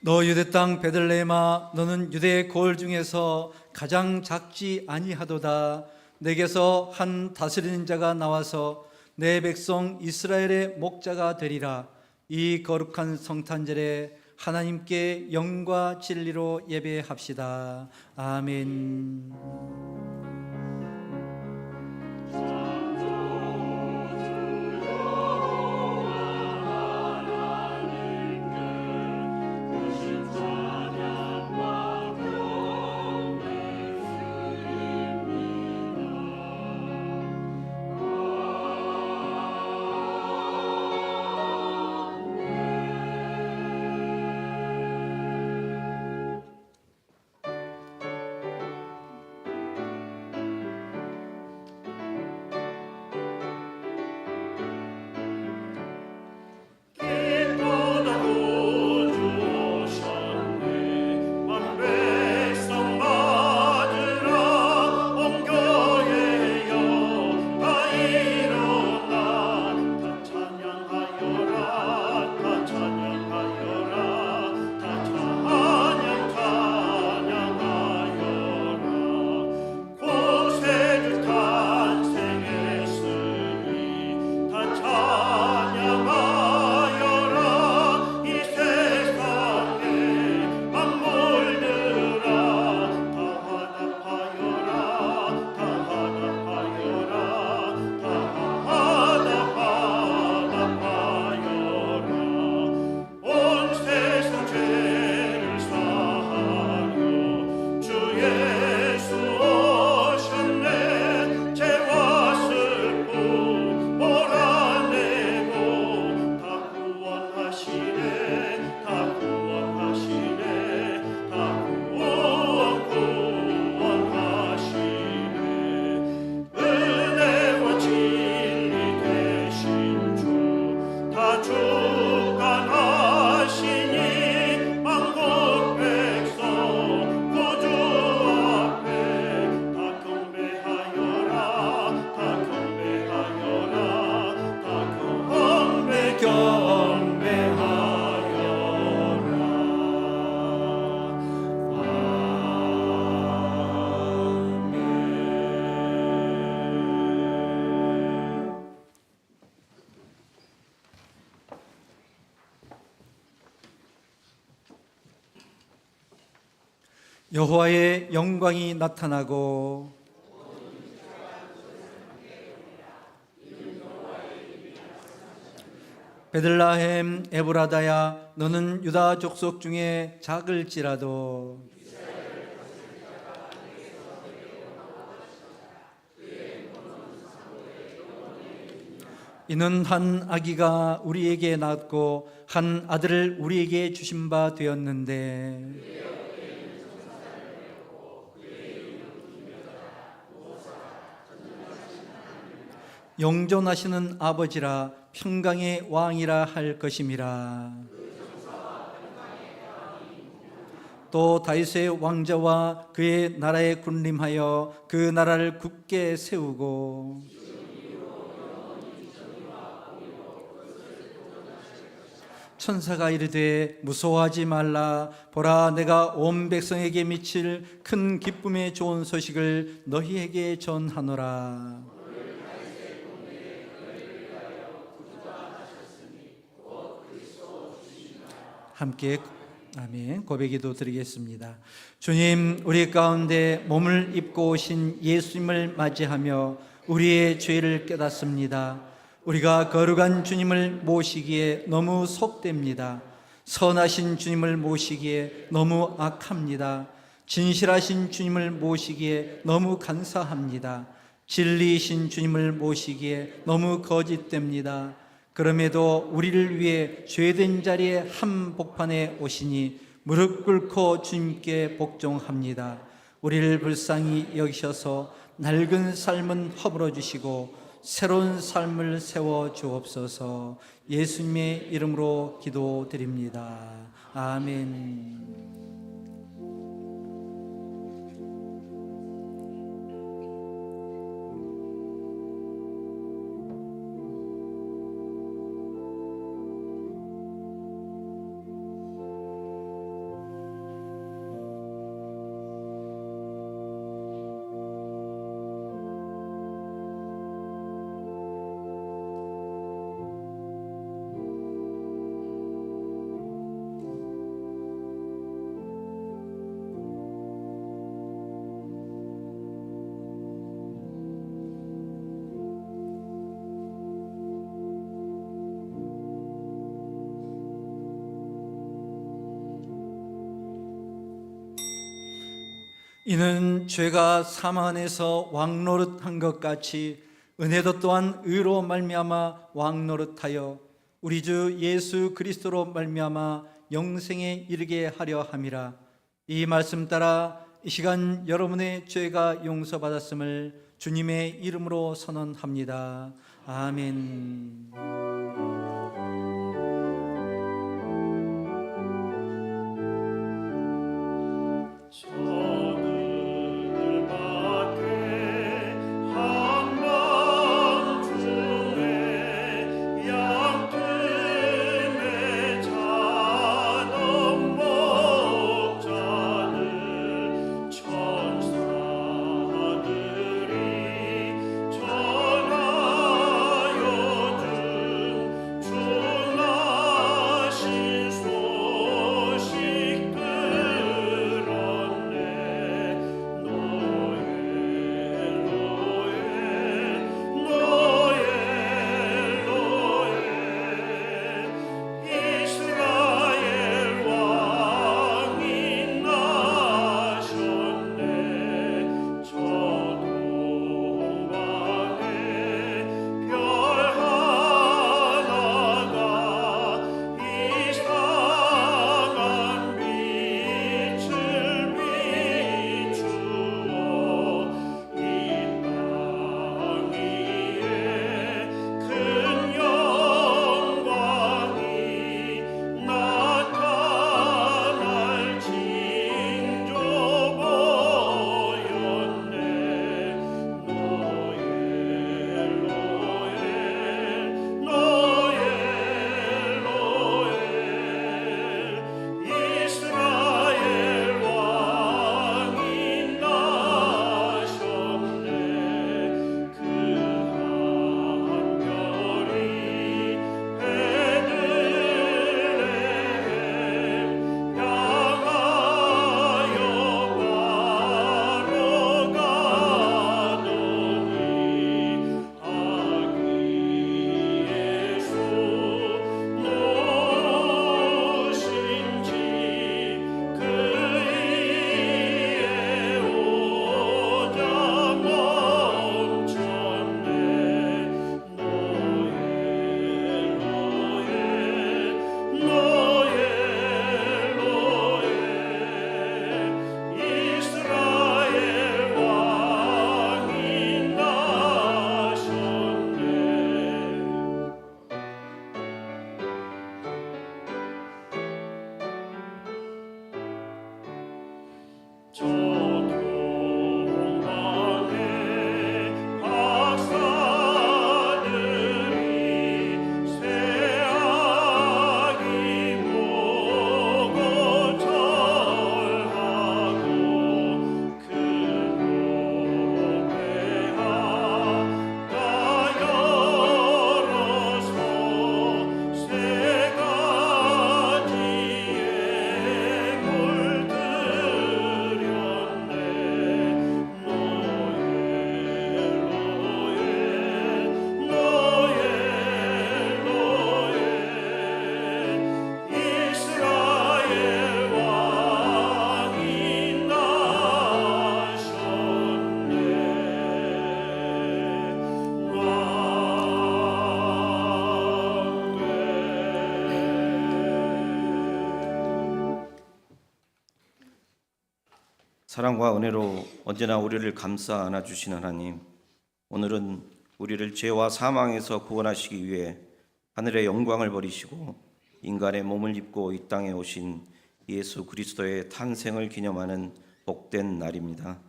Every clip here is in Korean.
너 유대 땅 베들레헴아, 너는 유대 고을 중에서 가장 작지 아니하도다. 내게서 한 다스리는 자가 나와서 내 백성 이스라엘의 목자가 되리라. 이 거룩한 성탄절에 하나님께 영과 진리로 예배합시다. 아멘. 여호와의 영광이 나타나고 베들레헴 에브라다야, 너는 유다 족속 중에 작을지라도 이는 한 아기가 우리에게 낳았고 한 아들을 우리에게 주신 바 되었는데 영존하시는 아버지라 평강의 왕이라 할 것임이라. 또 다윗의 왕자와 그의 나라에 군림하여 그 나라를 굳게 세우고 천사가 이르되 무서워하지 말라. 보라, 내가 온 백성에게 미칠 큰 기쁨의 좋은 소식을 너희에게 전하노라. 함께 아멘 고백기도 드리겠습니다. 주님, 우리 가운데 몸을 입고 오신 예수님을 맞이하며 우리의 죄를 깨닫습니다. 우리가 거룩한 주님을 모시기에 너무 속됩니다. 선하신 주님을 모시기에 너무 악합니다. 진실하신 주님을 모시기에 너무 간사합니다. 진리이신 주님을 모시기에 너무 거짓됩니다. 그럼에도 우리를 위해 죄된 자리에 한복판에 오시니 무릎 꿇고 주님께 복종합니다. 우리를 불쌍히 여기셔서 낡은 삶은 허물어 주시고 새로운 삶을 세워 주옵소서. 예수님의 이름으로 기도드립니다. 아멘. 이는 죄가 사망 안에서 왕노릇한 것 같이 은혜도 또한 의로 말미암아 왕노릇하여 우리 주 예수 그리스도로 말미암아 영생에 이르게 하려 함이라. 이 말씀 따라 이 시간 여러분의 죄가 용서받았음을 주님의 이름으로 선언합니다. 아멘. 사랑과 은혜로 언제나 우리를 감싸 안아주신 하나님, 오늘은 우리를 죄와 사망에서 구원하시기 위해 하늘의 영광을 버리시고 인간의 몸을 입고 이 땅에 오신 예수 그리스도의 탄생을 기념하는 복된 날입니다.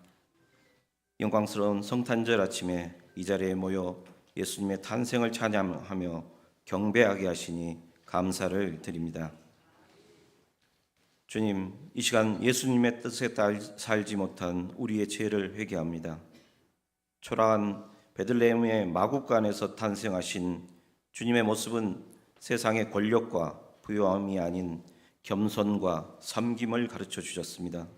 영광스러운 성탄절 아침에 이 자리에 모여 예수님의 탄생을 찬양하며 경배하게 하시니 감사를 드립니다. 주님, 이 시간 예수님의 뜻에 살지 못한 우리의 죄를 회개합니다. 초라한 베들레헴의 마구간에서 탄생하신 주님의 모습은 세상의 권력과 부요함이 아닌 겸손과 섬김을 가르쳐 주셨습니다.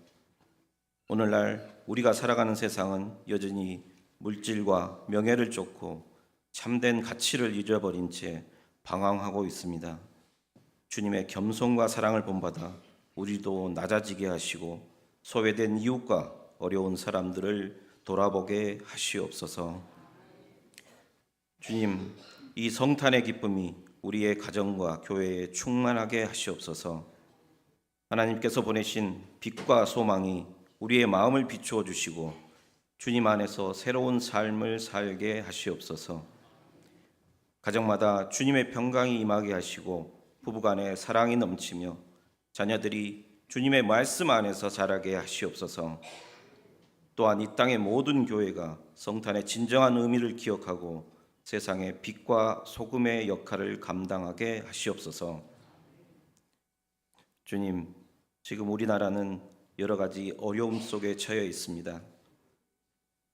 오늘날 우리가 살아가는 세상은 여전히 물질과 명예를 쫓고 참된 가치를 잃어버린 채 방황하고 있습니다. 주님의 겸손과 사랑을 본받아 우리도 낮아지게 하시고 소외된 이웃과 어려운 사람들을 돌아보게 하시옵소서. 주님, 이 성탄의 기쁨이 우리의 가정과 교회에 충만하게 하시옵소서. 하나님께서 보내신 빛과 소망이 우리의 마음을 비추어 주시고 주님 안에서 새로운 삶을 살게 하시옵소서. 가정마다 주님의 평강이 임하게 하시고 부부간에 사랑이 넘치며 자녀들이 주님의 말씀 안에서 자라게 하시옵소서. 또한 이 땅의 모든 교회가 성탄의 진정한 의미를 기억하고 세상의 빛과 소금의 역할을 감당하게 하시옵소서. 주님, 지금 우리나라는 여러 가지 어려움 속에 처해 있습니다.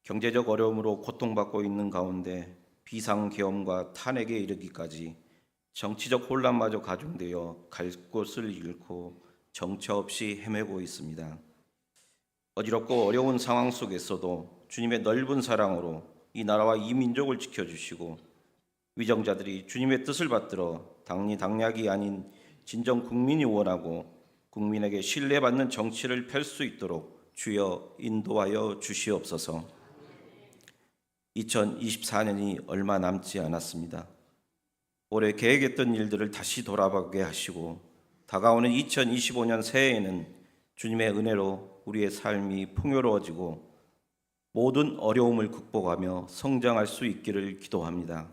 경제적 어려움으로 고통받고 있는 가운데 비상계엄과 탄핵에 이르기까지 정치적 혼란마저 가중되어 갈 곳을 잃고 정처 없이 헤매고 있습니다. 어지럽고 어려운 상황 속에서도 주님의 넓은 사랑으로 이 나라와 이 민족을 지켜주시고 위정자들이 주님의 뜻을 받들어 당리당략이 아닌 진정 국민이 원하고 국민에게 신뢰받는 정치를 펼 수 있도록 주여 인도하여 주시옵소서. 2024년이 얼마 남지 않았습니다. 올해 계획했던 일들을 다시 돌아보게 하시고 다가오는 2025년 새해에는 주님의 은혜로 우리의 삶이 풍요로워지고 모든 어려움을 극복하며 성장할 수 있기를 기도합니다.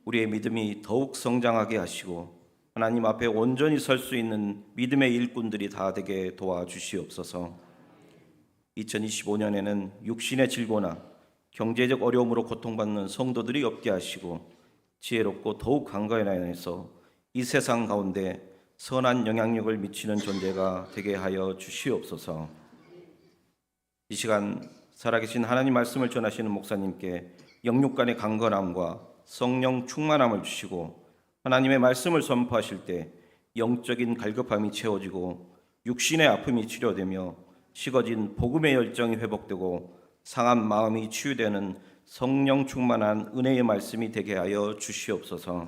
우리의 믿음이 더욱 성장하게 하시고 하나님 앞에 온전히 설 수 있는 믿음의 일꾼들이 다 되게 도와주시옵소서. 2025년에는 육신의 질고나 경제적 어려움으로 고통받는 성도들이 없게 하시고 지혜롭고 더욱 강건해서 이 세상 가운데 선한 영향력을 미치는 존재가 되게 하여 주시옵소서. 이 시간 살아계신 하나님 말씀을 전하시는 목사님께 영육간의 강건함과 성령 충만함을 주시고 하나님의 말씀을 선포하실 때 영적인 갈급함이 채워지고 육신의 아픔이 치료되며 식어진 복음의 열정이 회복되고 상한 마음이 치유되는 성령 충만한 은혜의 말씀이 되게 하여 주시옵소서.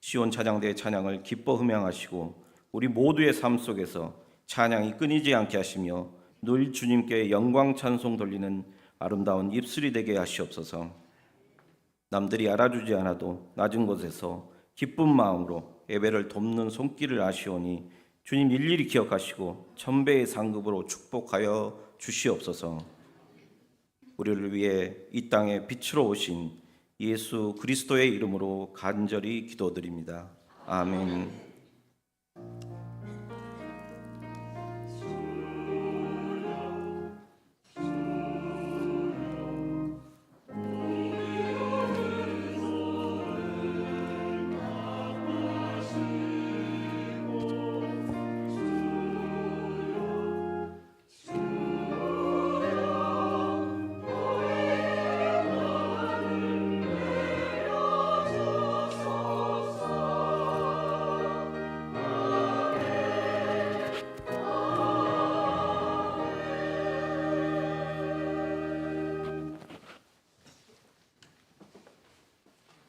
시온 찬양대의 찬양을 기뻐 흠양하시고 우리 모두의 삶 속에서 찬양이 끊이지 않게 하시며 늘 주님께 영광 찬송 돌리는 아름다운 입술이 되게 하시옵소서. 남들이 알아주지 않아도 낮은 곳에서 기쁜 마음으로 예배를 돕는 손길을 아시오니 주님 일일이 기억하시고 천배의 상급으로 축복하여 주시옵소서. 우리를 위해 이 땅에 빛으로 오신 예수 그리스도의 이름으로 간절히 기도드립니다. 아멘.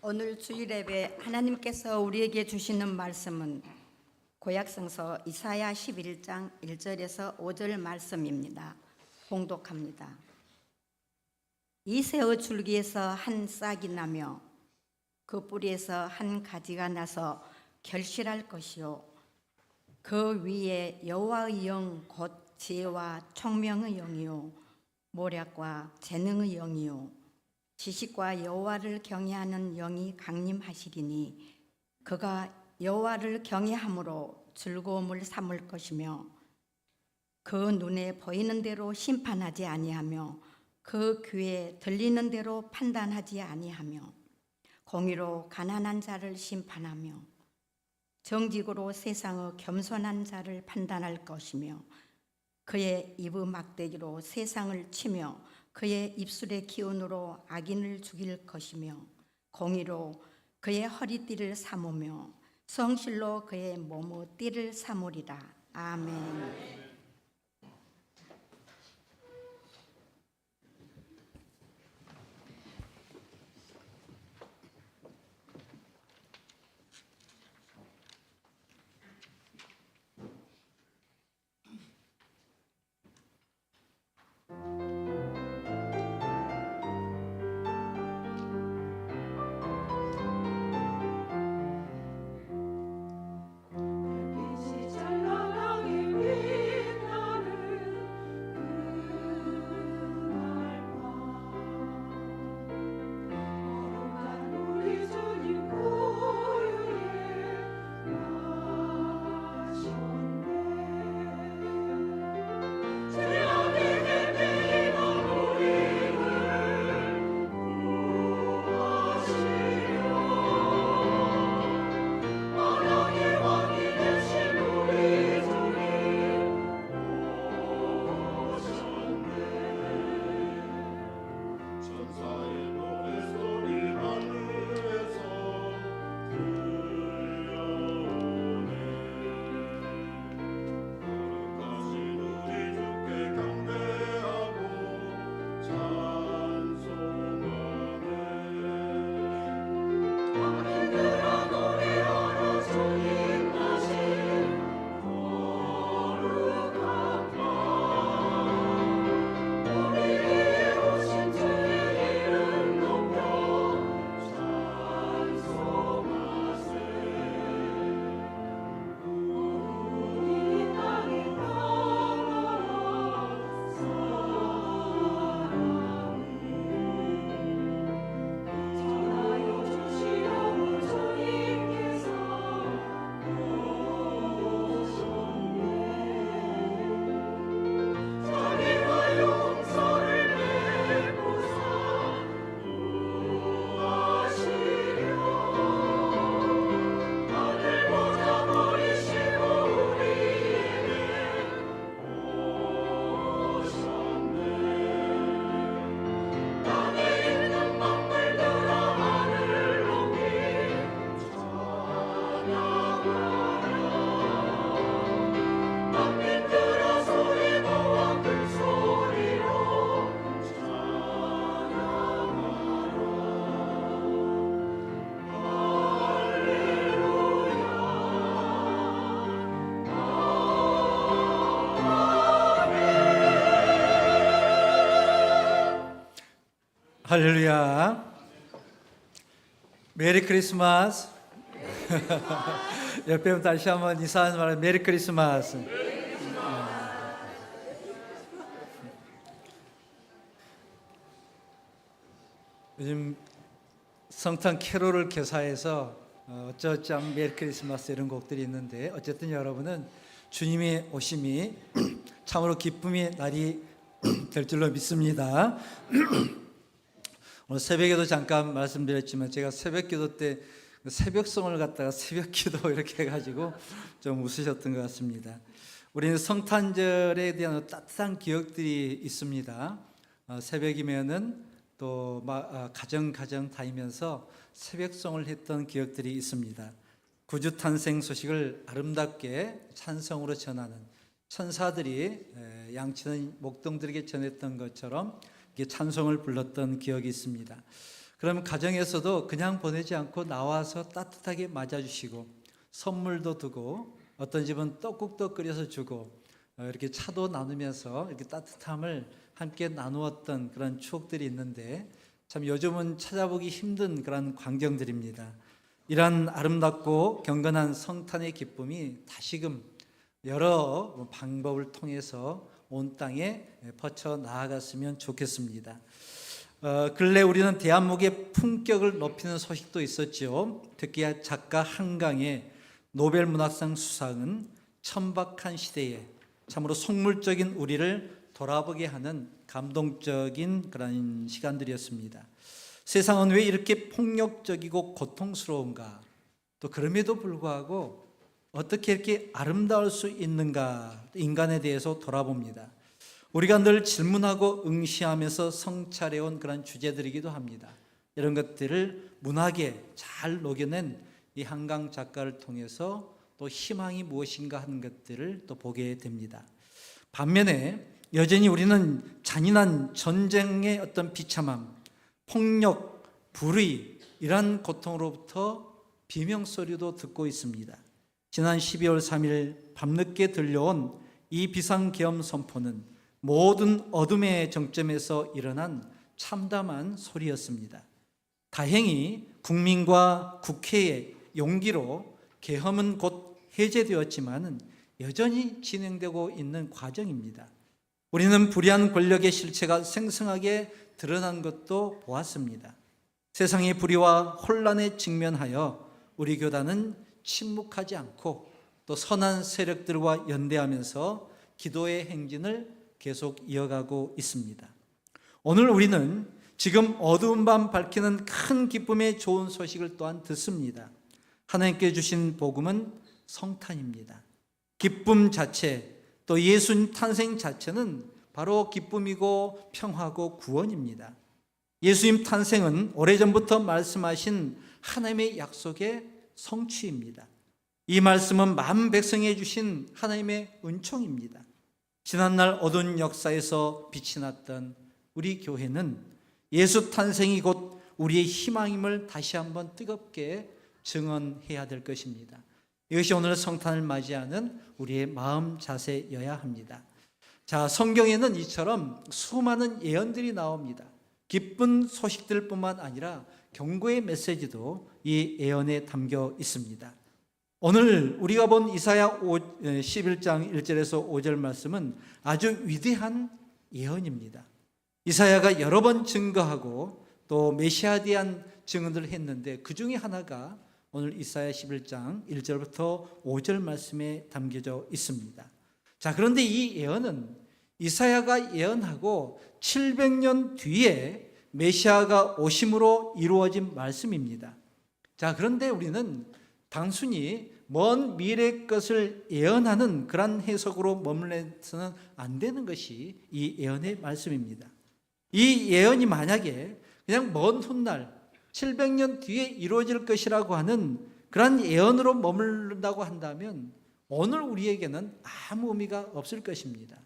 오늘 주일 예배 하나님께서 우리에게 주시는 말씀은 구약성서 이사야 11장 1절에서 5절 말씀입니다. 봉독합니다. 이 새의 줄기에서 한 싹이 나며 그 뿌리에서 한 가지가 나서 결실할 것이요 그 위에 여호와의 영 곧 지혜와 총명의 영이요 모략과 재능의 영이요 지식과 여호와를 경외하는 영이 강림하시리니 그가 여호와를 경외함으로 즐거움을 삼을 것이며 그 눈에 보이는 대로 심판하지 아니하며 그 귀에 들리는 대로 판단하지 아니하며 공의로 가난한 자를 심판하며 정직으로 세상의 겸손한 자를 판단할 것이며 그의 입의 막대기로 세상을 치며 그의 입술의 기운으로 악인을 죽일 것이며 공의로 그의 허리띠를 삼으며 성실로 그의 몸의 띠를 삼으리라. 아멘. 할렐루야. 메리 크리스마스. 옆에 다시 한번 인사하는 말, 메리 크리스마스. 요즘 성탄 캐롤을 개사해서 어쩌어쩌 메리 크리스마스 이런 곡들이 있는데, 어쨌든 여러분은 주님의 오심이 참으로 기쁨의 날이 될 줄로 믿습니다. 오늘 새벽에도 잠깐 말씀드렸지만, 제가 새벽기도 때 새벽송을 갖다가 새벽기도 이렇게 해가지고 좀 웃으셨던 것 같습니다. 우리는 성탄절에 대한 따뜻한 기억들이 있습니다. 새벽이면은 또 가정 다니면서 새벽송을 했던 기억들이 있습니다. 구주 탄생 소식을 아름답게 찬송으로 전하는 천사들이 양치는 목동들에게 전했던 것처럼 찬송을 불렀던 기억이 있습니다. 그럼 가정에서도 그냥 보내지 않고 나와서 따뜻하게 맞아주시고, 선물도 두고, 어떤 집은 떡국도 끓여서 주고, 이렇게 차도 나누면서 이렇게 따뜻함을 함께 나누었던 그런 추억들이 있는데, 참 요즘은 찾아보기 힘든 그런 광경들입니다. 이러한 아름답고 경건한 성탄의 기쁨이 다시금 여러 방법을 통해서 온 땅에 퍼쳐 나아갔으면 좋겠습니다. 근래 우리는 대한민국의 품격을 높이는 소식도 있었죠. 특히 작가 한강의 노벨 문학상 수상은 천박한 시대에 참으로 속물적인 우리를 돌아보게 하는 감동적인 그런 시간들이었습니다. 세상은 왜 이렇게 폭력적이고 고통스러운가? 또 그럼에도 불구하고 어떻게 이렇게 아름다울 수 있는가? 인간에 대해서 돌아봅니다. 우리가 늘 질문하고 응시하면서 성찰해온 그런 주제들이기도 합니다. 이런 것들을 문학에 잘 녹여낸 이 한강 작가를 통해서 또 희망이 무엇인가 하는 것들을 또 보게 됩니다. 반면에 여전히 우리는 잔인한 전쟁의 어떤 비참함, 폭력, 불의, 이러한 고통으로부터 비명소리도 듣고 있습니다. 지난 12월 3일 밤늦게 들려온 이 비상계엄 선포는 모든 어둠의 정점에서 일어난 참담한 소리였습니다. 다행히 국민과 국회의 용기로 계엄은 곧 해제되었지만 여전히 진행되고 있는 과정입니다. 우리는 불의한 권력의 실체가 생생하게 드러난 것도 보았습니다. 세상의 불의와 혼란에 직면하여 우리 교단은 침묵하지 않고 또 선한 세력들과 연대하면서 기도의 행진을 계속 이어가고 있습니다. 오늘 우리는 지금 어두운 밤 밝히는 큰 기쁨의 좋은 소식을 또한 듣습니다. 하나님께 주신 복음은 성탄입니다. 기쁨 자체, 또 예수님 탄생 자체는 바로 기쁨이고 평화고 구원입니다. 예수님 탄생은 오래전부터 말씀하신 하나님의 약속의 성취입니다. 이 말씀은 만 백성에 주신 하나님의 은총입니다. 지난날 어두운 역사에서 빛이 났던 우리 교회는 예수 탄생이 곧 우리의 희망임을 다시 한번 뜨겁게 증언해야 될 것입니다. 이것이 오늘 성탄을 맞이하는 우리의 마음 자세여야 합니다. 자, 성경에는 이처럼 수많은 예언들이 나옵니다. 기쁜 소식들뿐만 아니라 경고의 메시지도 이 예언에 담겨 있습니다. 오늘 우리가 본 이사야 11장 1절에서 5절 말씀은 아주 위대한 예언입니다. 이사야가 여러 번 증거하고 또 메시아에 대한 증언을 했는데, 그 중에 하나가 오늘 이사야 11장 1절부터 5절 말씀에 담겨져 있습니다. 자, 그런데 이 예언은 이사야가 예언하고 700년 뒤에 메시아가 오심으로 이루어진 말씀입니다. 자, 그런데 우리는 단순히 먼 미래의 것을 예언하는 그런 해석으로 머물러서는 안 되는 것이 이 예언의 말씀입니다. 이 예언이 만약에 그냥 먼 훗날 700년 뒤에 이루어질 것이라고 하는 그런 예언으로 머물른다고 한다면 오늘 우리에게는 아무 의미가 없을 것입니다.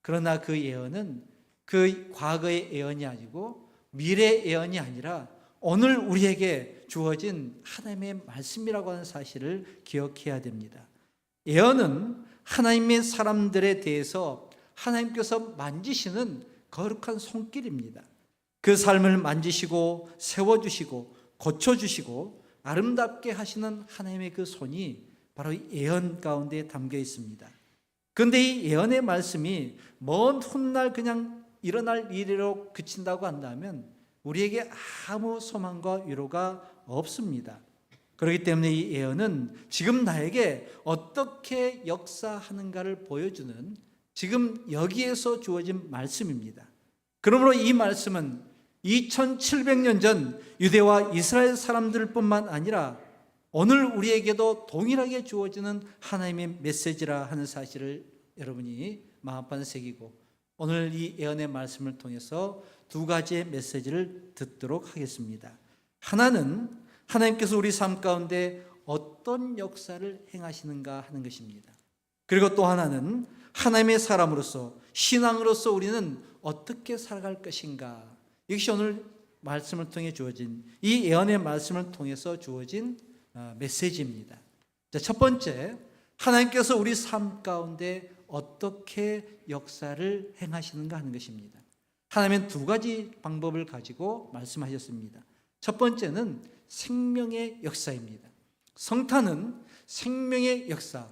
그러나 그 예언은 그 과거의 예언이 아니고 미래의 예언이 아니라 오늘 우리에게 주어진 하나님의 말씀이라고 하는 사실을 기억해야 됩니다. 예언은 하나님의 사람들에 대해서 하나님께서 만지시는 거룩한 손길입니다. 그 삶을 만지시고 세워주시고 고쳐주시고 아름답게 하시는 하나님의 그 손이 바로 이 예언 가운데 담겨 있습니다. 그런데 이 예언의 말씀이 먼 훗날 그냥 일어날 일으로 그친다고 한다면 우리에게 아무 소망과 위로가 없습니다. 그렇기 때문에 이 예언은 지금 나에게 어떻게 역사하는가를 보여주는 지금 여기에서 주어진 말씀입니다. 그러므로 이 말씀은 2700년 전 유대와 이스라엘 사람들뿐만 아니라 오늘 우리에게도 동일하게 주어지는 하나님의 메시지라 하는 사실을 여러분이 마음판에 새기고 오늘 이 예언의 말씀을 통해서 두 가지의 메시지를 듣도록 하겠습니다. 하나는 하나님께서 우리 삶 가운데 어떤 역사를 행하시는가 하는 것입니다. 그리고 또 하나는 하나님의 사람으로서 신앙으로서 우리는 어떻게 살아갈 것인가. 이것이 오늘 말씀을 통해 주어진 이 예언의 말씀을 통해서 주어진 메시지입니다. 자, 첫 번째, 하나님께서 우리 삶 가운데 어떻게 역사를 행하시는가 하는 것입니다. 하나님은 두 가지 방법을 가지고 말씀하셨습니다. 첫 번째는 생명의 역사입니다. 성탄은 생명의 역사,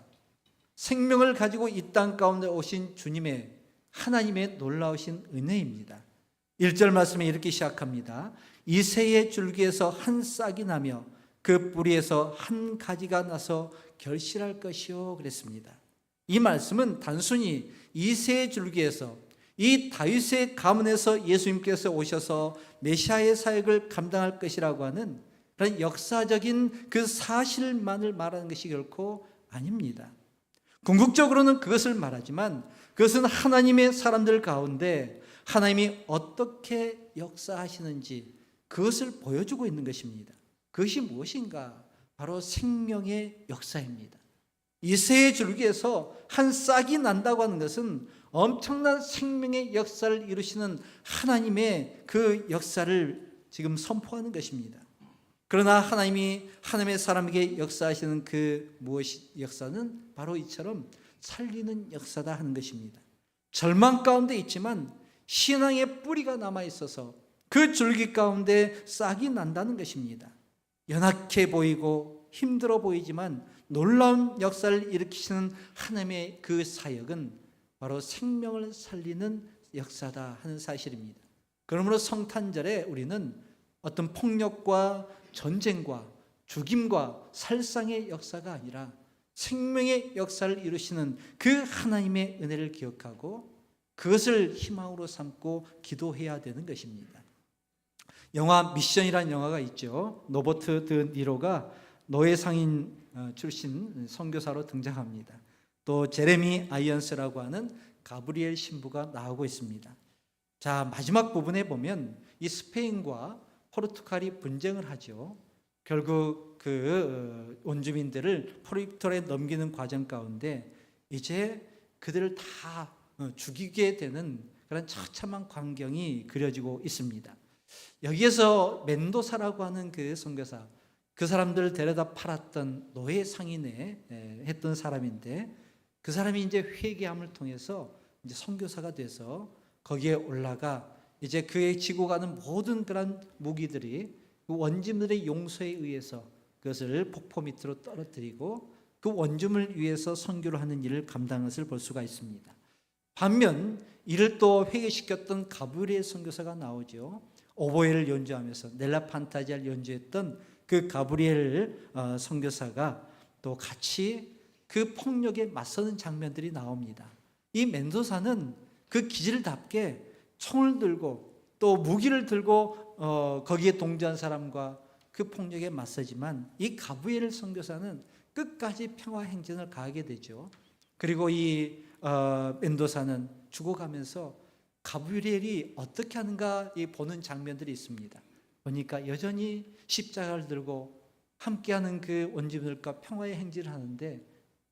생명을 가지고 이 땅 가운데 오신 주님의 하나님의 놀라우신 은혜입니다. 1절 말씀에 이렇게 시작합니다. 이새의 줄기에서 한 싹이 나며 그 뿌리에서 한 가지가 나서 결실할 것이요 그랬습니다. 이 말씀은 단순히 이새의 줄기에서 이 다윗의 가문에서 예수님께서 오셔서 메시아의 사역을 감당할 것이라고 하는 그런 역사적인 그 사실만을 말하는 것이 결코 아닙니다. 궁극적으로는 그것을 말하지만 그것은 하나님의 사람들 가운데 하나님이 어떻게 역사하시는지 그것을 보여주고 있는 것입니다. 그것이 무엇인가? 바로 생명의 역사입니다. 이새의 줄기에서 한 싹이 난다고 하는 것은 엄청난 생명의 역사를 이루시는 하나님의 그 역사를 지금 선포하는 것입니다. 그러나 하나님이 하나님의 사람에게 역사하시는 그 무엇이 역사는 바로 이처럼 살리는 역사다 하는 것입니다. 절망 가운데 있지만 신앙의 뿌리가 남아 있어서 그 줄기 가운데 싹이 난다는 것입니다. 연약해 보이고 힘들어 보이지만 놀라운 역사를 일으키시는 하나님의 그 사역은 바로 생명을 살리는 역사다 하는 사실입니다. 그러므로 성탄절에 우리는 어떤 폭력과 전쟁과 죽임과 살상의 역사가 아니라 생명의 역사를 이루시는 그 하나님의 은혜를 기억하고 그것을 희망으로 삼고 기도해야 되는 것입니다. 영화 미션이라는 영화가 있죠. 노버트 드 니로가 노예 상인 출신 선교사로 등장합니다. 또 제레미 아이언스라고 하는 가브리엘 신부가 나오고 있습니다. 자, 마지막 부분에 보면 이 스페인과 포르투갈이 분쟁을 하죠. 결국 그 원주민들을 포르투갈에 넘기는 과정 가운데 이제 그들을 다 죽이게 되는 그런 처참한 광경이 그려지고 있습니다. 여기에서 멘도사라고 하는 그 선교사, 그 사람들을 데려다 팔았던 노예 상인에 했던 사람인데 그 사람이 이제 회개함을 통해서 이제 선교사가 돼서 거기에 올라가 이제 그의 지고 가는 모든 그런 무기들이 그 원주민들의 용서에 의해서 그것을 폭포 밑으로 떨어뜨리고 그 원주민을 위해서 선교를 하는 일을 감당한 것을 볼 수가 있습니다. 반면 이를 또 회개시켰던 가브리엘 선교사가 나오죠. 오보에를 연주하면서 넬라 판타지아를 연주했던 그 가브리엘 선교사가 또 같이 그 폭력에 맞서는 장면들이 나옵니다. 이 멘도사는 그 기질답게 총을 들고 또 무기를 들고 거기에 동조한 사람과 그 폭력에 맞서지만 이 가브리엘 선교사는 끝까지 평화 행진을 가하게 되죠. 그리고 이 멘도사는 죽어가면서 가브리엘이 어떻게 하는가 보는 장면들이 있습니다. 보니까 여전히 십자가를 들고 함께하는 그 원주민들과 평화의 행진을 하는데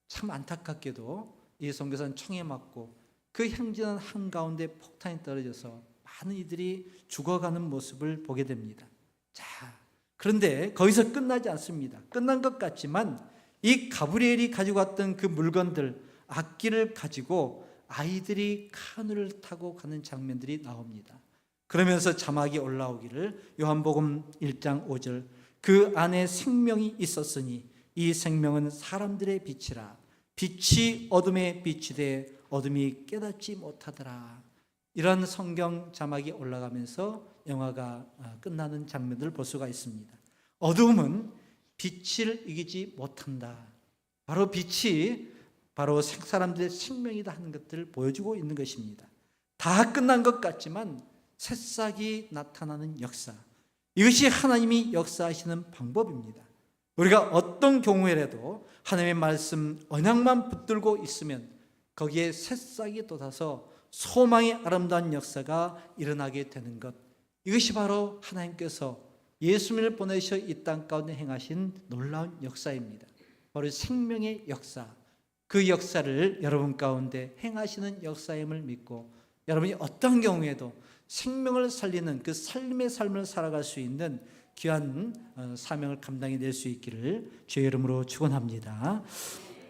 참 안타깝게도 이 선교사는 총에 맞고 그 행진한 한가운데 폭탄이 떨어져서 많은 이들이 죽어가는 모습을 보게 됩니다. 자, 그런데 거기서 끝나지 않습니다. 끝난 것 같지만 이 가브리엘이 가지고 왔던 그 물건들, 악기를 가지고 아이들이 카누를 타고 가는 장면들이 나옵니다. 그러면서 자막이 올라오기를 요한복음 1장 5절 그 안에 생명이 있었으니 이 생명은 사람들의 빛이라 빛이 어둠에 비치되 어둠이 깨닫지 못하더라. 이런 성경 자막이 올라가면서 영화가 끝나는 장면들을 볼 수가 있습니다. 어둠은 빛을 이기지 못한다. 바로 빛이 바로 사람들의 생명이다 하는 것들을 보여주고 있는 것입니다. 다 끝난 것 같지만 새싹이 나타나는 역사, 이것이 하나님이 역사하시는 방법입니다. 우리가 어떤 경우에라도 하나님의 말씀 언약만 붙들고 있으면 거기에 새싹이 돋아서 소망의 아름다운 역사가 일어나게 되는 것, 이것이 바로 하나님께서 예수님을 보내셔 이 땅 가운데 행하신 놀라운 역사입니다. 바로 생명의 역사, 그 역사를 여러분 가운데 행하시는 역사임을 믿고 여러분이 어떤 경우에도 생명을 살리는 그 삶의 삶을 살아갈 수 있는 귀한 사명을 감당해낼 수 있기를 주의 이름으로 축원합니다.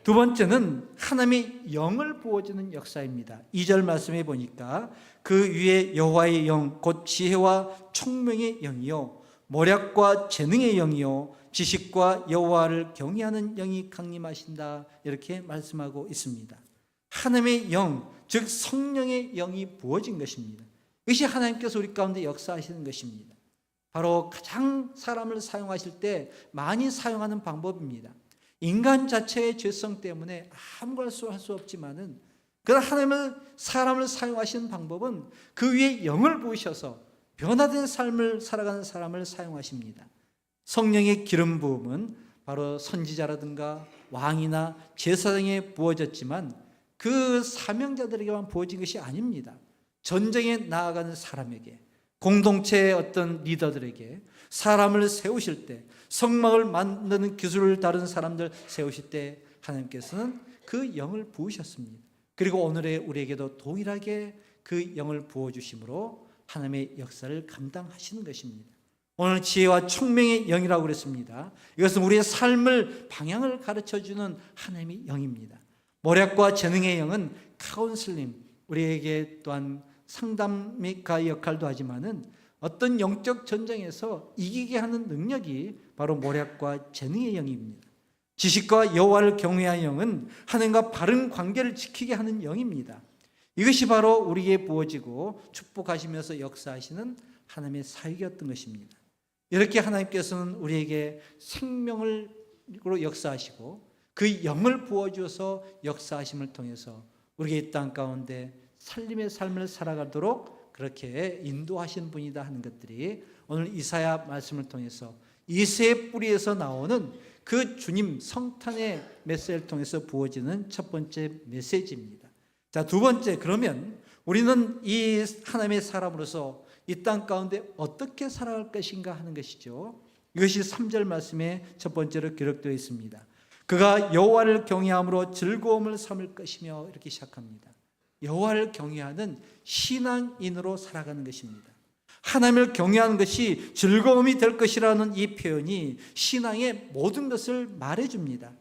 두 번째는 하나님의 영을 부어주는 역사입니다. 2절 말씀해 보니까 그 위에 여호와의 영 곧 지혜와 총명의 영이요 모략과 재능의 영이요 지식과 여호와를 경외하는 영이 강림하신다, 이렇게 말씀하고 있습니다. 하나님의 영, 즉 성령의 영이 부어진 것입니다. 이것이 하나님께서 우리 가운데 역사하시는 것입니다. 바로 가장 사람을 사용하실 때 많이 사용하는 방법입니다. 인간 자체의 죄성 때문에 아무것도 할 수 없지만은 그러나 하나님은 사람을 사용하시는 방법은 그 위에 영을 부으셔서 변화된 삶을 살아가는 사람을 사용하십니다. 성령의 기름 부음은 바로 선지자라든가 왕이나 제사장에 부어졌지만 그 사명자들에게만 부어진 것이 아닙니다. 전쟁에 나아가는 사람에게, 공동체의 어떤 리더들에게, 사람을 세우실 때, 성막을 만드는 기술을 다루는 사람들 세우실 때 하나님께서는 그 영을 부으셨습니다. 그리고 오늘의 우리에게도 동일하게 그 영을 부어주심으로 하나님의 역사를 감당하시는 것입니다. 오늘 지혜와 총명의 영이라고 그랬습니다. 이것은 우리의 삶을 방향을 가르쳐주는 하나님의 영입니다. 모략과 재능의 영은 카운슬링, 우리에게 또한 상담가 역할도 하지만은 어떤 영적 전쟁에서 이기게 하는 능력이 바로 모략과 재능의 영입니다. 지식과 여호와를 경외하는 영은 하나님과 바른 관계를 지키게 하는 영입니다. 이것이 바로 우리에게 부어지고 축복하시면서 역사하시는 하나님의 사역이었던 것입니다. 이렇게 하나님께서는 우리에게 생명으로 역사하시고 그 영을 부어주어서 역사하심을 통해서 우리의 땅 가운데 살림의 삶을 살아가도록 그렇게 인도하신 분이다 하는 것들이 오늘 이사야 말씀을 통해서 이새의 뿌리에서 나오는 그 주님 성탄의 메시지를 통해서 부어지는 첫 번째 메시지입니다. 자, 두 번째, 그러면 우리는 이 하나님의 사람으로서 이 땅 가운데 어떻게 살아갈 것인가 하는 것이죠. 이것이 3절 말씀에 첫 번째로 기록되어 있습니다. 그가 여호와를 경외함으로 즐거움을 삼을 것이며, 이렇게 시작합니다. 여호와를 경외하는 신앙인으로 살아가는 것입니다. 하나님을 경외하는 것이 즐거움이 될 것이라는 이 표현이 신앙의 모든 것을 말해줍니다.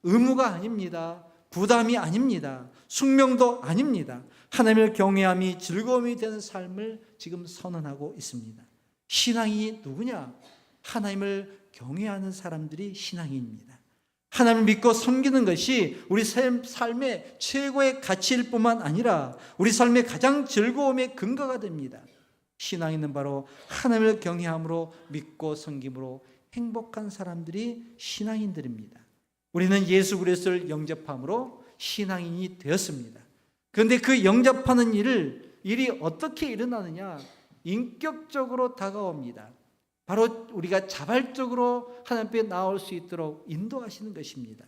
의무가 아닙니다. 부담이 아닙니다. 숙명도 아닙니다. 하나님을 경외함이 즐거움이 되는 삶을 지금 선언하고 있습니다. 신앙이 누구냐? 하나님을 경외하는 사람들이 신앙인입니다. 하나님을 믿고 섬기는 것이 우리 삶의 최고의 가치일 뿐만 아니라 우리 삶의 가장 즐거움의 근거가 됩니다. 신앙인은 바로 하나님을 경외함으로 믿고 섬김으로 행복한 사람들이 신앙인들입니다. 우리는 예수 그리스도를 영접함으로 신앙인이 되었습니다. 그런데 그 영접하는 일이 어떻게 일어나느냐? 인격적으로 다가옵니다. 바로 우리가 자발적으로 하나님 앞에 나올 수 있도록 인도하시는 것입니다.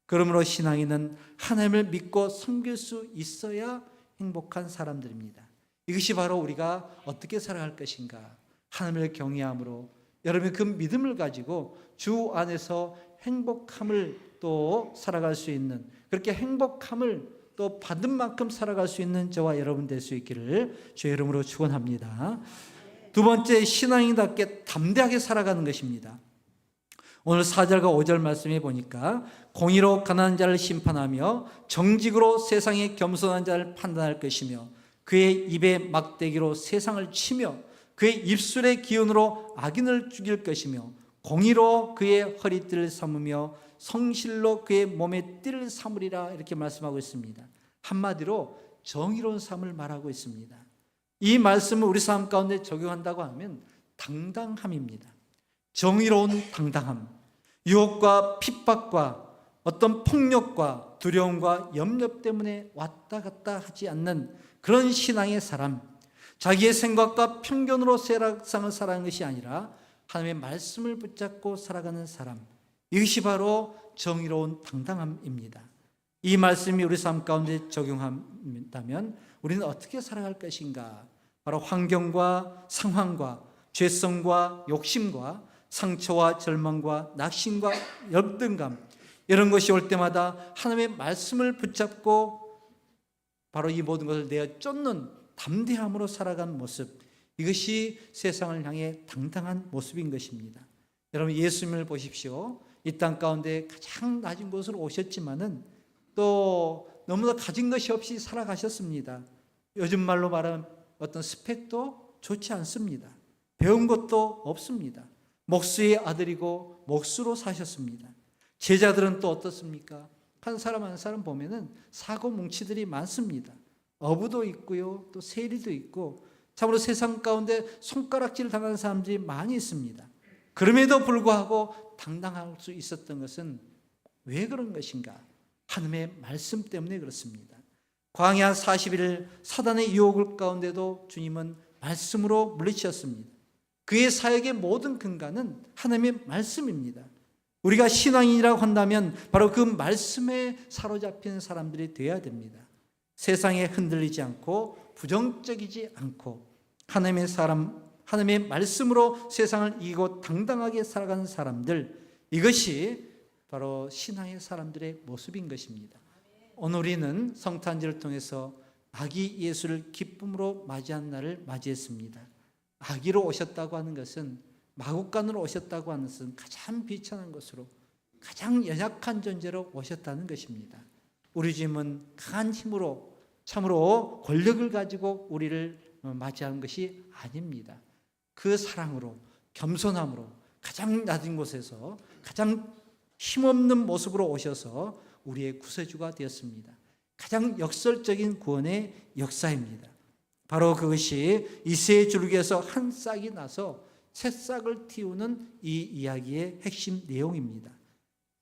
그러므로 신앙인은 하나님을 믿고 섬길 수 있어야 행복한 사람들입니다. 이것이 바로 우리가 어떻게 살아갈 것인가? 하나님을 경외함으로 여러분 그 믿음을 가지고 주 안에서 행복함을 또 살아갈 수 있는, 그렇게 행복함을 또 받은 만큼 살아갈 수 있는 저와 여러분 될 수 있기를 주의 이름으로 축원합니다. 두 번째, 신앙인답게 담대하게 살아가는 것입니다. 오늘 4절과 5절 말씀해 보니까 공의로 가난한 자를 심판하며 정직으로 세상에 겸손한 자를 판단할 것이며 그의 입의 막대기로 세상을 치며 그의 입술의 기운으로 악인을 죽일 것이며 공의로 그의 허리띠를 삼으며 성실로 그의 몸에 띠를 삼으리라 이렇게 말씀하고 있습니다. 한마디로 정의로운 삶을 말하고 있습니다. 이 말씀을 우리 삶 가운데 적용한다고 하면 당당함입니다. 정의로운 당당함, 유혹과 핍박과 어떤 폭력과 두려움과 염려 때문에 왔다 갔다 하지 않는 그런 신앙의 사람, 자기의 생각과 편견으로 세상을 살아가는 것이 아니라 하나님의 말씀을 붙잡고 살아가는 사람, 이것이 바로 정의로운 당당함입니다. 이 말씀이 우리 삶 가운데 적용한다면 우리는 어떻게 살아갈 것인가? 바로 환경과 상황과 죄성과 욕심과 상처와 절망과 낙심과 열등감, 이런 것이 올 때마다 하나님의 말씀을 붙잡고 바로 이 모든 것을 내어 쫓는 담대함으로 살아가는 모습, 이것이 세상을 향해 당당한 모습인 것입니다. 여러분, 예수님을 보십시오. 이 땅 가운데 가장 낮은 곳으로 오셨지만은 또 너무나 가진 것이 없이 살아가셨습니다. 요즘 말로 말하면 어떤 스펙도 좋지 않습니다. 배운 것도 없습니다. 목수의 아들이고 목수로 사셨습니다. 제자들은 또 어떻습니까? 한 사람 한 사람 보면은 사고 뭉치들이 많습니다. 어부도 있고요, 또 세리도 있고, 참으로 세상 가운데 손가락질 당하는 사람들이 많이 있습니다. 그럼에도 불구하고 당당할 수 있었던 것은 왜 그런 것인가? 하나님의 말씀 때문에 그렇습니다. 광야 40일 사단의 유혹을 가운데도 주님은 말씀으로 물리치셨습니다. 그의 사역의 모든 근간은 하나님의 말씀입니다. 우리가 신앙인이라고 한다면 바로 그 말씀에 사로잡힌 사람들이 되어야 됩니다. 세상에 흔들리지 않고 부정적이지 않고 하나님의 말씀으로 세상을 이기고 당당하게 살아가는 사람들, 이것이 바로 신앙의 사람들의 모습인 것입니다. 오늘 우리는 성탄절을 통해서 아기 예수를 기쁨으로 맞이한 날을 맞이했습니다. 아기로 오셨다고 하는 것은, 마구간으로 오셨다고 하는 것은 가장 비천한 것으로, 가장 연약한 존재로 오셨다는 것입니다. 우리 주님은 강한 힘으로, 참으로 권력을 가지고 우리를 맞이하는 것이 아닙니다. 그 사랑으로, 겸손함으로 가장 낮은 곳에서 가장 힘없는 모습으로 오셔서 우리의 구세주가 되었습니다. 가장 역설적인 구원의 역사입니다. 바로 그것이 이새의 줄기에서 한 싹이 나서 새 싹을 틔우는 이 이야기의 핵심 내용입니다.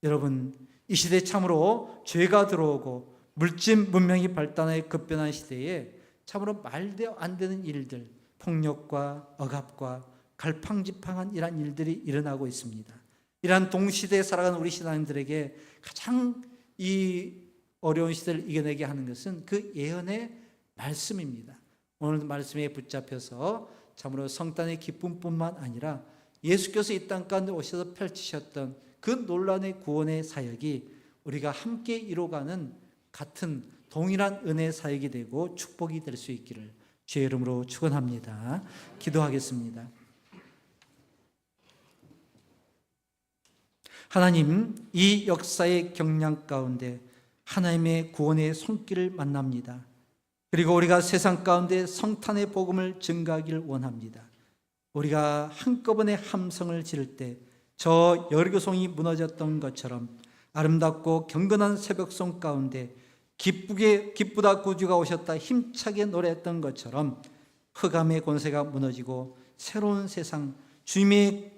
여러분, 이 시대 참으로 죄가 들어오고 물질 문명이 발달해 급변한 시대에 참으로 말도 안 되는 일들, 폭력과 억압과 갈팡질팡한 이러한 일들이 일어나고 있습니다. 이러한 동시대에 살아가는 우리 신앙인들에게 가장 이 어려운 시대를 이겨내게 하는 것은 그 예언의 말씀입니다. 오늘 말씀에 붙잡혀서 참으로 성탄의 기쁨뿐만 아니라 예수께서 이 땅 가운데 오셔서 펼치셨던 그 논란의 구원의 사역이 우리가 함께 이뤄가는 같은 동일한 은혜의 사역이 되고 축복이 될 수 있기를 주의 이름으로 축원합니다. 기도하겠습니다. 하나님, 이 역사의 경량 가운데 하나님의 구원의 손길을 만납니다. 그리고 우리가 세상 가운데 성탄의 복음을 증가하기를 원합니다. 우리가 한꺼번에 함성을 지를 때 저 여리고성이 무너졌던 것처럼 아름답고 경건한 새벽송 가운데 기쁘다 구주가 오셨다 힘차게 노래했던 것처럼 흑암의 권세가 무너지고 새로운 세상, 주님의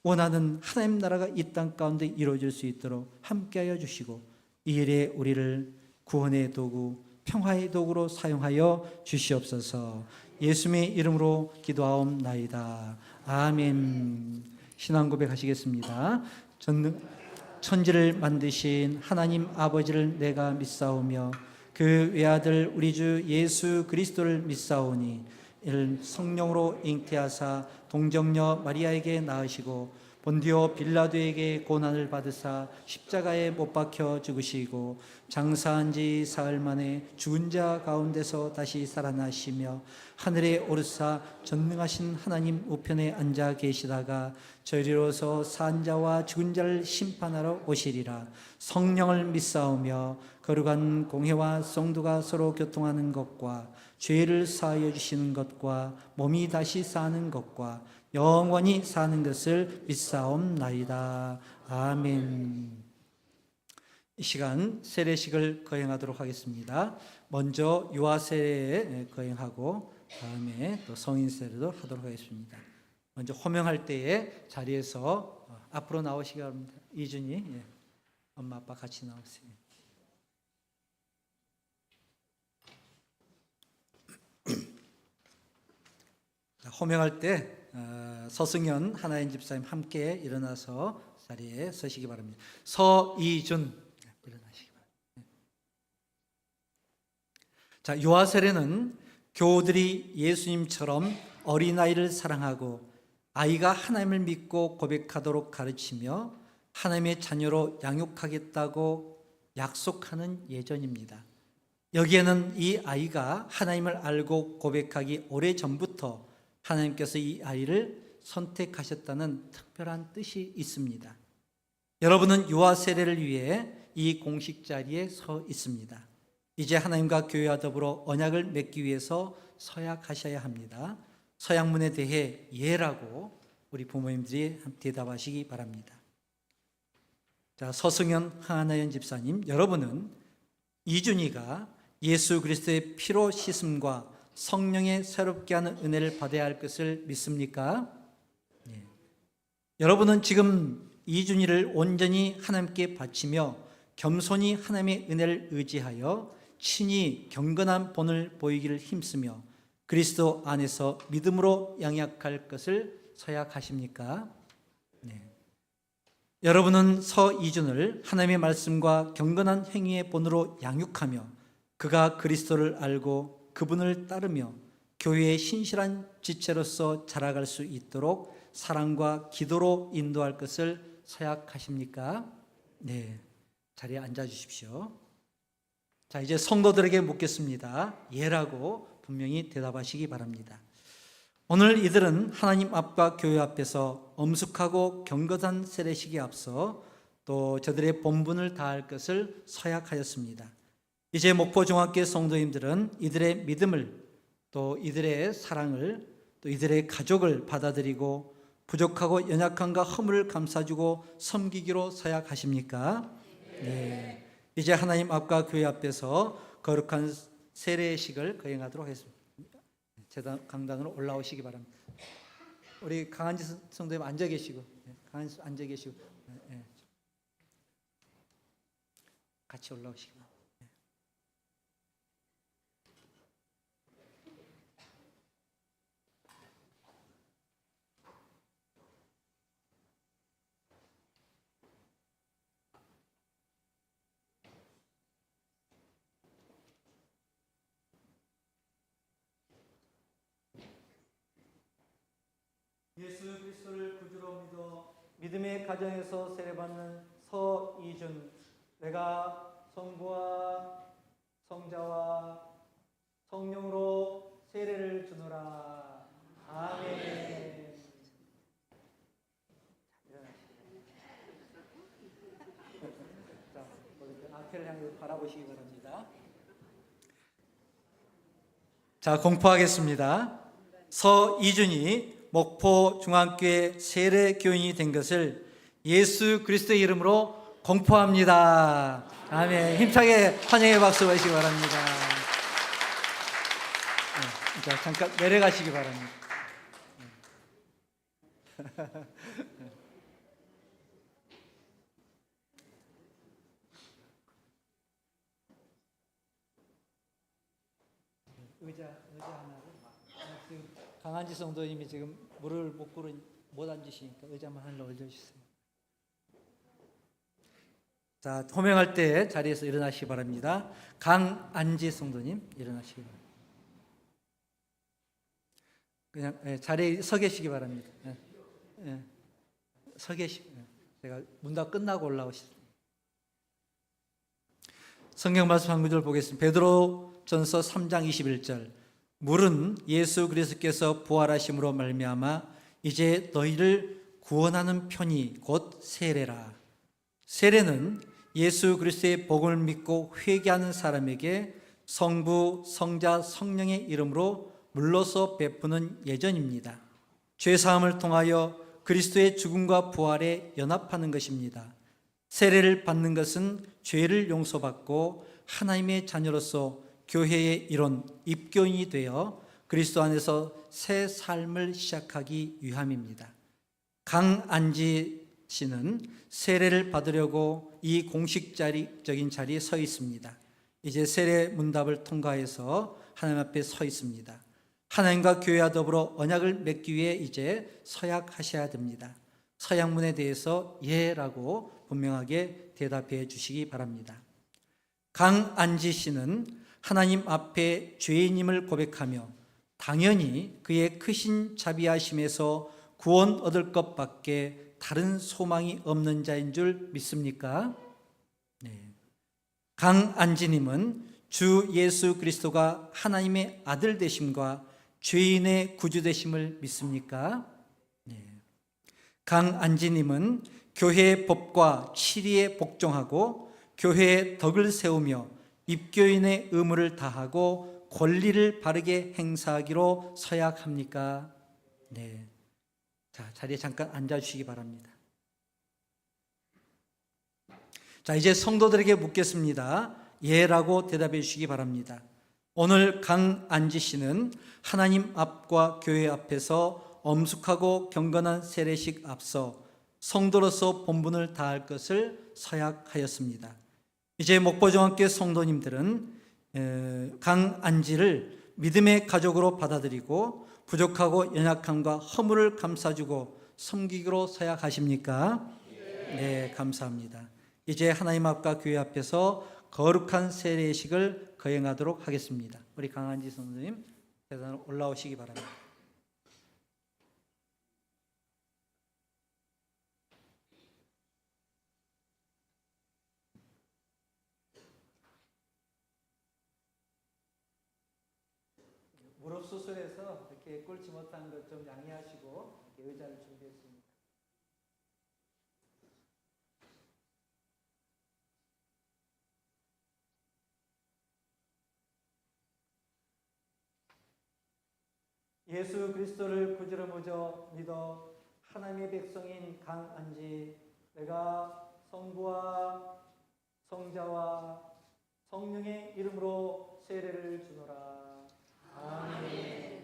원하는 하나님 나라가 이 땅 가운데 이루어질 수 있도록 함께하여 주시고 이 일에 우리를 구원의 도구, 평화의 도구로 사용하여 주시옵소서. 예수님의 이름으로 기도하옵나이다. 아멘. 신앙 고백하시겠습니다. 천지를 만드신 하나님 아버지를 내가 믿사오며 그 외아들 우리 주 예수 그리스도를 믿사오니 이를 성령으로 잉태하사 동정녀 마리아에게 낳으시고 본디오 빌라도에게 고난을 받으사 십자가에 못 박혀 죽으시고 장사한 지 사흘 만에 죽은 자 가운데서 다시 살아나시며 하늘에 오르사 전능하신 하나님 우편에 앉아 계시다가 저리로서 산 자와 죽은 자를 심판하러 오시리라. 성령을 믿사오며 거룩한 공회와 성도가 서로 교통하는 것과 죄를 사하여 주시는 것과 몸이 다시 사는 것과 영원히 사는 것을 믿사옵나이다. 아멘. 이 시간 세례식을 거행하도록 하겠습니다. 먼저 유아 세례에 거행하고 다음에 또 성인 세례도 하도록 하겠습니다. 먼저 호명할 때에 자리에서 앞으로 나오시기 바랍니다. 이준이, 엄마 아빠 같이 나오세요. 호명할 때 서승현 하나인 집사님 함께 일어나서 자리에 서시기 바랍니다. 서이준 일어나시기 바랍니다. 자, 유아 세례는 교우들이 예수님처럼 어린아이를 사랑하고 아이가 하나님을 믿고 고백하도록 가르치며 하나님의 자녀로 양육하겠다고 약속하는 예전입니다. 여기에는 이 아이가 하나님을 알고 고백하기 오래전부터 하나님께서 이 아이를 선택하셨다는 특별한 뜻이 있습니다. 여러분은 유아 세례를 위해 이 공식 자리에 서 있습니다. 이제 하나님과 교회와 더불어 언약을 맺기 위해서 서약하셔야 합니다. 서약문에 대해 예라고 우리 부모님들이 대답하시기 바랍니다. 자, 서승현 하나연 집사님, 여러분은 이준이가 예수 그리스도의 피로 씻음과 성령의 새롭게 하는 은혜를 받아야 할 것을 믿습니까? 네. 여러분은 지금 이준이를 온전히 하나님께 바치며 겸손히 하나님의 은혜를 의지하여 친히 경건한 본을 보이기를 힘쓰며 그리스도 안에서 믿음으로 양약할 것을 서약하십니까? 네. 여러분은 서이준을 하나님의 말씀과 경건한 행위의 본으로 양육하며 그가 그리스도를 알고 그분을 따르며 교회의 신실한 지체로서 자라갈 수 있도록 사랑과 기도로 인도할 것을 서약하십니까? 네, 자리에 앉아 주십시오. 자, 이제 성도들에게 묻겠습니다. 예라고 분명히 대답하시기 바랍니다. 오늘 이들은 하나님 앞과 교회 앞에서 엄숙하고 경건한 세례식에 앞서 또 저들의 본분을 다할 것을 서약하였습니다. 이제 목포 중학교 성도님들은 이들의 믿음을 또 이들의 사랑을 또 이들의 가족을 받아들이고 부족하고 연약함과 허물을 감싸주고 섬기기로 서약하십니까? 네. 이제 하나님 앞과 교회 앞에서 거룩한 세례식을 거행하도록 하겠습니다. 제단 강단으로 올라오시기 바랍니다. 우리 강한지 성도님 앉아 계시고, 강한지 앉아 계시고, 같이 올라오시기 바랍니다. 예수 그리스도를 구주로 믿어 믿음의 가정에서 세례받는 서이준, 내가 성부와 성자와 성령으로 세례를 주노라. 아멘. 자, 앞을 향해 바라보시기 바랍니다. 자, 공포하겠습니다. 서이준이 목포 중앙교회 세례 교인이 된 것을 예수 그리스도의 이름으로 공포합니다. 아멘. 힘차게 환영의 박수 보시기 바랍니다. 자, 잠깐 내려가시기 바랍니다. 의자 하나를 지금 강한지 성도님이 지금 무릎을 못 앉으시니까 의자만 하나 올려주세요. 자, 호명할 때 자리에서 일어나시기 바랍니다. 강안지 성도님 일어나시기 바랍니다. 그냥 자리에 서 계시기 바랍니다. 서 계시. 제가 문답 끝나고 올라오시죠. 성경 말씀 한 구절 보겠습니다. 베드로전서 3장 21절. 물은 예수 그리스도께서 부활하심으로 말미암아 이제 너희를 구원하는 편이 곧 세례라. 세례는 예수 그리스도의 복음을 믿고 회개하는 사람에게 성부, 성자, 성령의 이름으로 물러서 베푸는 예전입니다. 죄 사함을 통하여 그리스도의 죽음과 부활에 연합하는 것입니다. 세례를 받는 것은 죄를 용서받고 하나님의 자녀로서 교회의 일원, 입교인이 되어 그리스도 안에서 새 삶을 시작하기 위함입니다. 강안지 씨는 세례를 받으려고 이 공식적인 자리에 서 있습니다. 이제 세례 문답을 통과해서 하나님 앞에 서 있습니다. 하나님과 교회와 더불어 언약을 맺기 위해 이제 서약하셔야 됩니다. 서약문에 대해서 예라고 분명하게 대답해 주시기 바랍니다. 강안지 씨는 하나님 앞에 죄인임을 고백하며 당연히 그의 크신 자비하심에서 구원 얻을 것밖에 다른 소망이 없는 자인 줄 믿습니까? 네. 강안지님은 주 예수 그리스도가 하나님의 아들 되심과 죄인의 구주 되심을 믿습니까? 네. 강안지님은 교회의 법과 치리에 복종하고 교회의 덕을 세우며 입교인의 의무를 다하고 권리를 바르게 행사하기로 서약합니까? 네. 자, 자리에 잠깐 앉아주시기 바랍니다. 자, 이제 성도들에게 묻겠습니다. 예라고 대답해 주시기 바랍니다. 오늘 강안지 씨는 하나님 앞과 교회 앞에서 엄숙하고 경건한 세례식 앞서 성도로서 본분을 다할 것을 서약하였습니다. 이제 목포중학교 성도님들은 강안지를 믿음의 가족으로 받아들이고 부족하고 연약함과 허물을 감싸주고 섬기기로 서약하십니까? 네, 감사합니다. 이제 하나님 앞과 교회 앞에서 거룩한 세례식을 거행하도록 하겠습니다. 우리 강안지 성도님 계단으로 올라오시기 바랍니다. 무릎 수술해서 이렇게 꿇지 못한 것 좀 양해하시고 이렇게 의자를 준비했습니다. 예수 그리스도를 구주로 모셔 믿어 하나님의 백성인 강안지, 내가 성부와 성자와 성령의 이름으로 세례를 주노라. 아멘.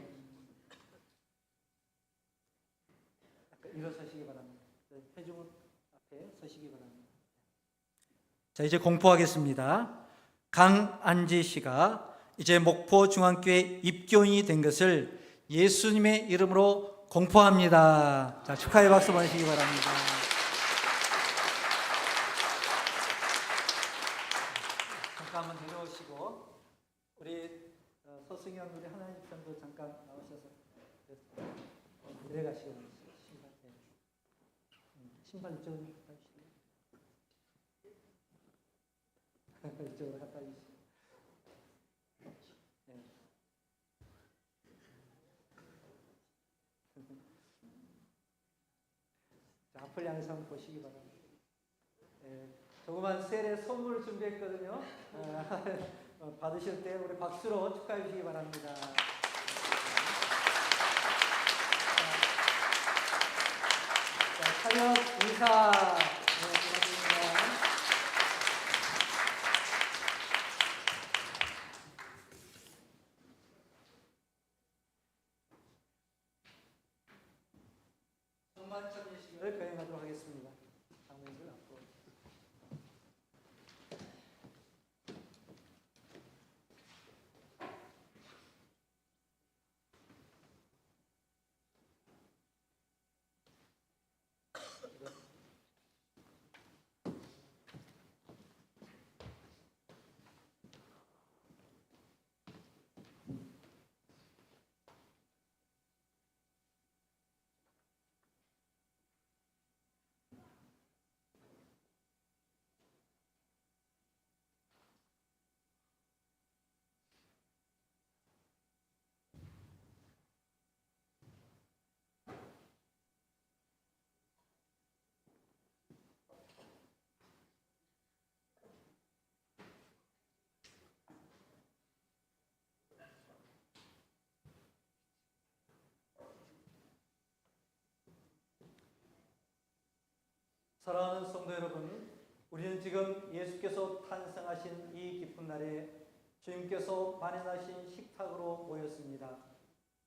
일어서시기 바랍니다. 회중 앞에 서시기 바랍니다. 자, 이제 공포하겠습니다. 강안지 씨가 이제 목포중앙교회 입교인이 된 것을 예수님의 이름으로 공포합니다. 자, 축하의 박수 보내시기 바랍니다. 잠깐 한번 내려오시고 우리 서승현 우리 하나님 편도 잠깐 나오셔서 내려가시고 신발 이쪽으로 갖다 주시고 이쪽으로 갖다 주시고 네. 자, 앞을 향해서 한번 보시기 바랍니다. 네. 조그만 세례 선물을 준비했거든요. 받으실 때 우리 박수로 축하해 주시기 바랍니다. 자, 차렷 인사. 네, 고맙습니다. 성만찬예식을 거행하도록 하겠습니다. 장면을 앞으로. 사랑하는 성도 여러분, 우리는 지금 예수께서 탄생하신 이 기쁜 날에 주님께서 마련하신 식탁으로 모였습니다.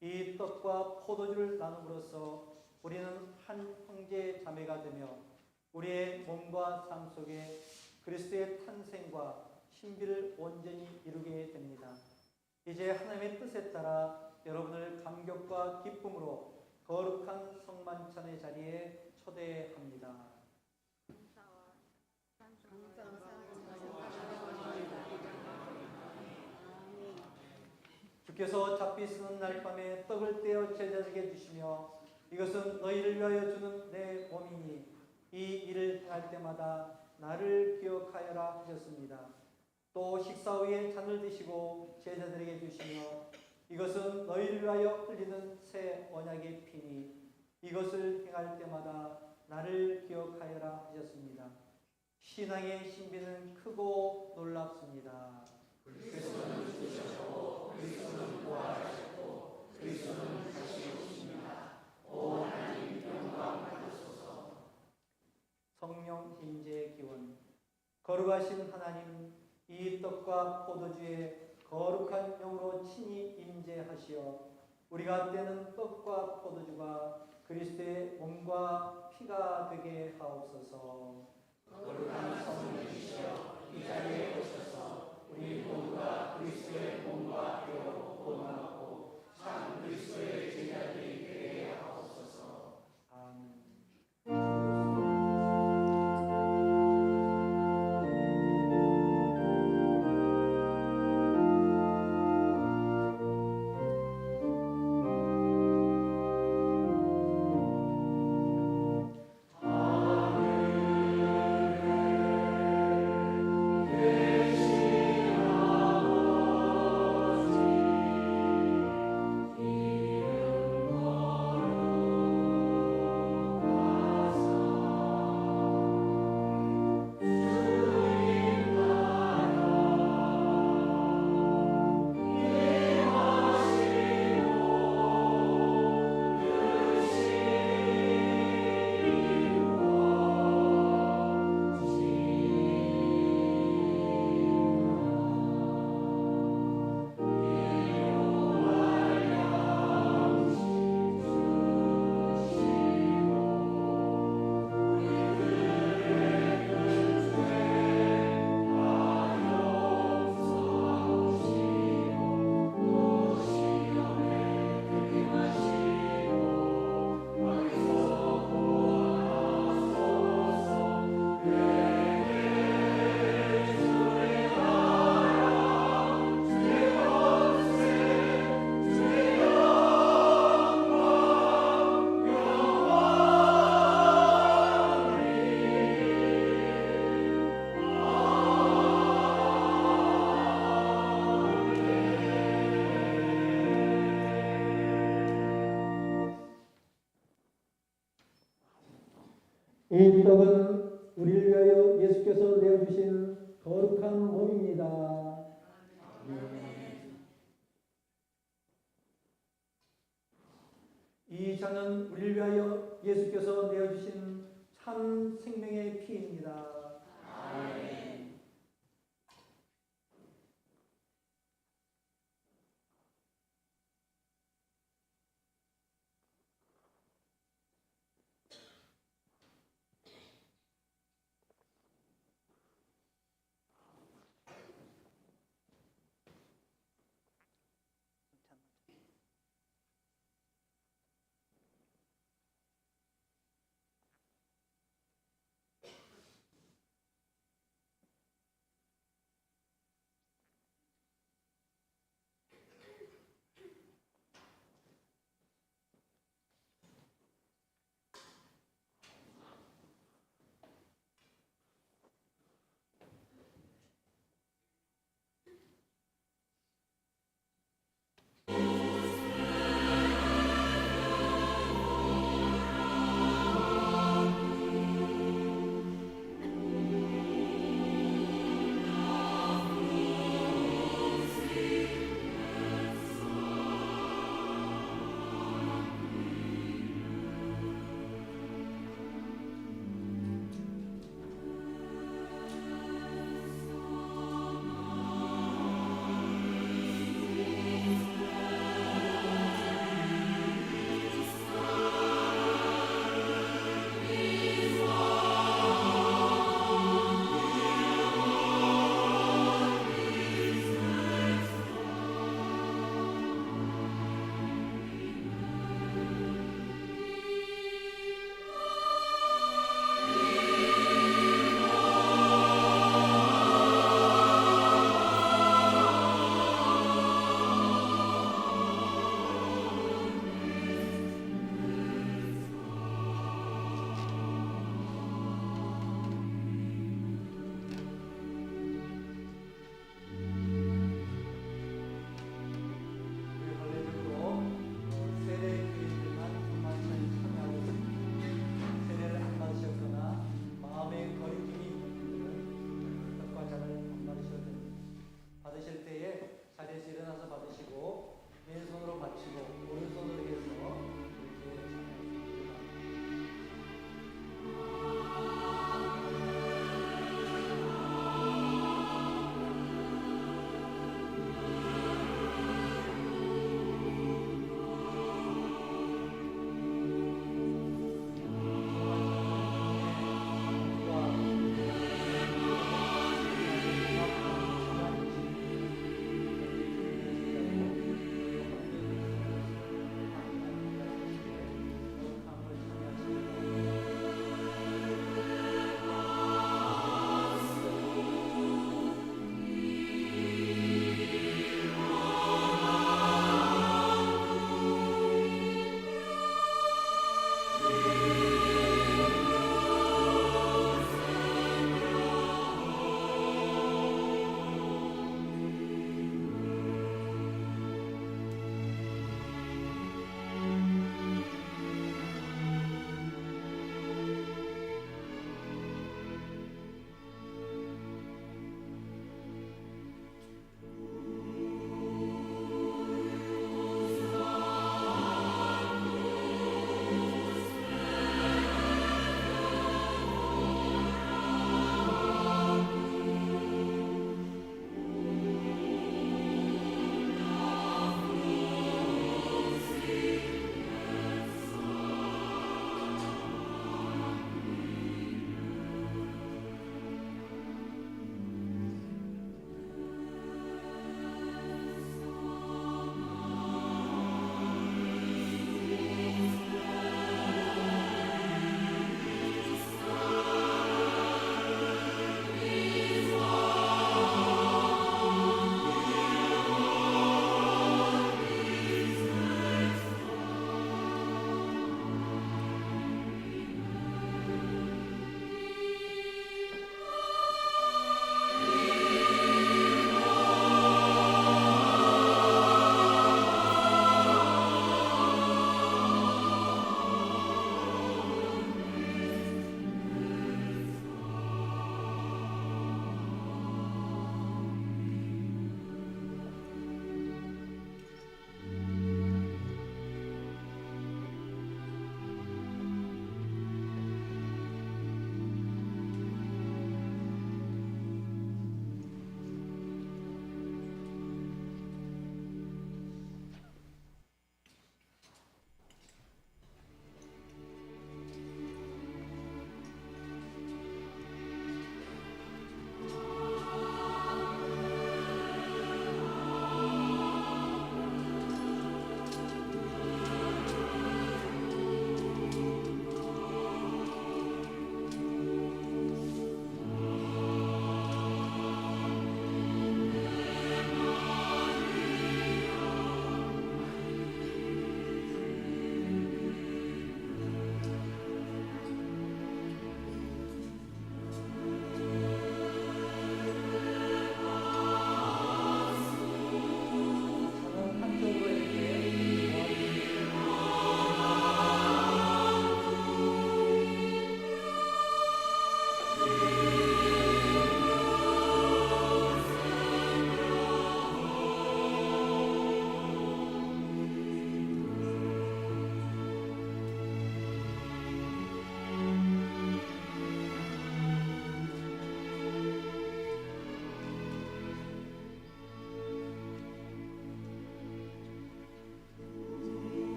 이 떡과 포도주를 나눔으로써 우리는 한 형제 자매가 되며 우리의 몸과 삶 속에 그리스도의 탄생과 신비를 온전히 이루게 됩니다. 이제 하나님의 뜻에 따라 여러분을 감격과 기쁨으로 거룩한 성만찬의 자리에 초대합니다. 주께서 잡히 쓰는 날 밤에 떡을 떼어 제자에게 주시며 이것은 너희를 위하여 주는 내 몸이니 이 일을 행할 때마다 나를 기억하여라 하셨습니다. 또 식사 후에 잔을 드시고 제자들에게 주시며 이것은 너희를 위하여 흘리는 새 언약의 피니 이것을 행할 때마다 나를 기억하여라 하셨습니다. 신앙의 신비는 크고 놀랍습니다. 그리스도는 죽으셨고 그리스도는 부활하셨고 그리스도는 다시 오십니다. 오 하나님 영광 받으소서. 성령 임재의 기원 거룩하신 하나님 이 떡과 포도주에 거룩한 영으로 친히 임재하시어 우리 가운데는 떡과 포도주가 그리스도의 몸과 피가 되게 하옵소서. 거룩한 성령이시여 이 자리에 오셔서 우리 모두가 그리스도의 몸과 피로 포함하고 참 그리스도의 제자들이 되게 하옵소서. 아멘. 이 떡은 우리를 위하여 예수께서 내어주신 거룩한 몸입니다. 이 잔은 우리를 위하여 예수께서 내어주신 참 생명의 피입니다. 아멘.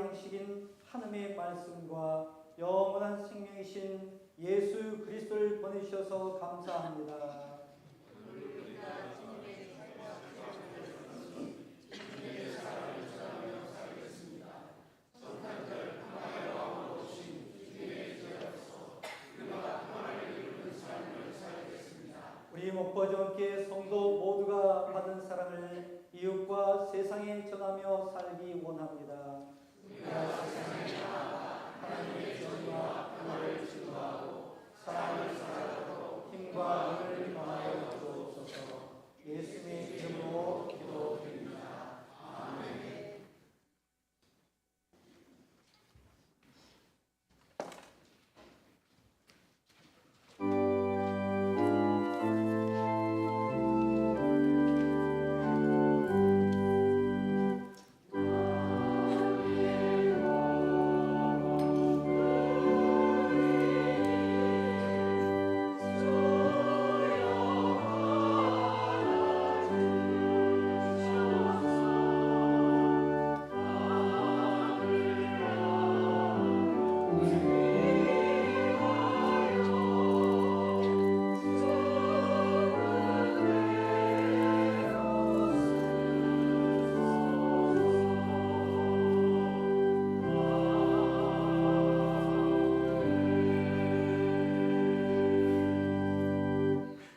양식인 하나님의 말씀과 영원한 생명이신 예수 그리스도를 보내주셔서 감사합니다. 우리 목포전교회 성도 모두가 받은 사랑을 이웃과 세상에 전하며 살기 원합니다. 우리가 세상에 나아가 하나님의 정의와 평화를 증거하고 사랑을 살아가도록 힘과 능을 더하여 주옵소서. 예수님의 이름으로 기도드립니다. 아멘.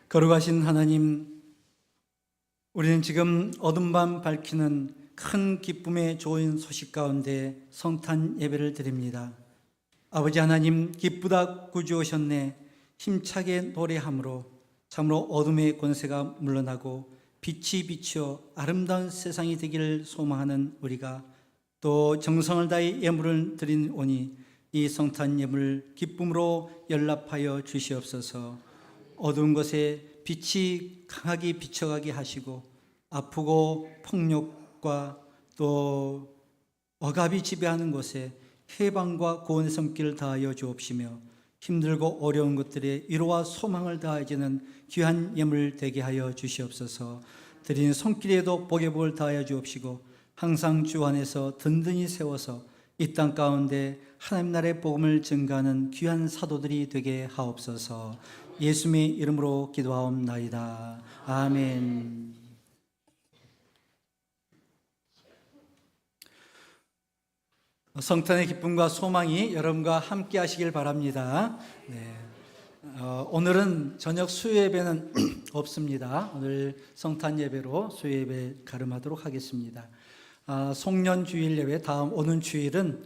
거룩하신 하나님, 우리는 지금 어둠 밤 밝히는 큰 기쁨의 좋은 소식 가운데 성탄 예배를 드립니다. 아버지 하나님, 기쁘다 구주 오셨네 힘차게 노래함으로 참으로 어둠의 권세가 물러나고 빛이 비추어 아름다운 세상이 되기를 소망하는 우리가 또 정성을 다해 예물을 드리오니 이 성탄 예물을 기쁨으로 연락하여 주시옵소서. 어두운 곳에 빛이 강하게 비춰가게 하시고 아프고 폭력과 또 억압이 지배하는 곳에 해방과 구원의 손길을 다하여 주옵시며 힘들고 어려운 것들에 위로와 소망을 다해주는 귀한 예물 되게 하여 주시옵소서. 드리는 손길에도 복의 복을 다하여 주옵시고 항상 주 안에서 든든히 세워서 이 땅 가운데 하나님 나라의 복음을 증가하는 귀한 사도들이 되게 하옵소서. 예수님의 이름으로 기도하옵나이다. 아멘. 성탄의 기쁨과 소망이 여러분과 함께 하시길 바랍니다. 네. 오늘은 저녁 수요예배는 없습니다. 오늘 성탄 예배로 수요예배 가름하도록 하겠습니다. 송년주일 예배, 다음 오는 주일은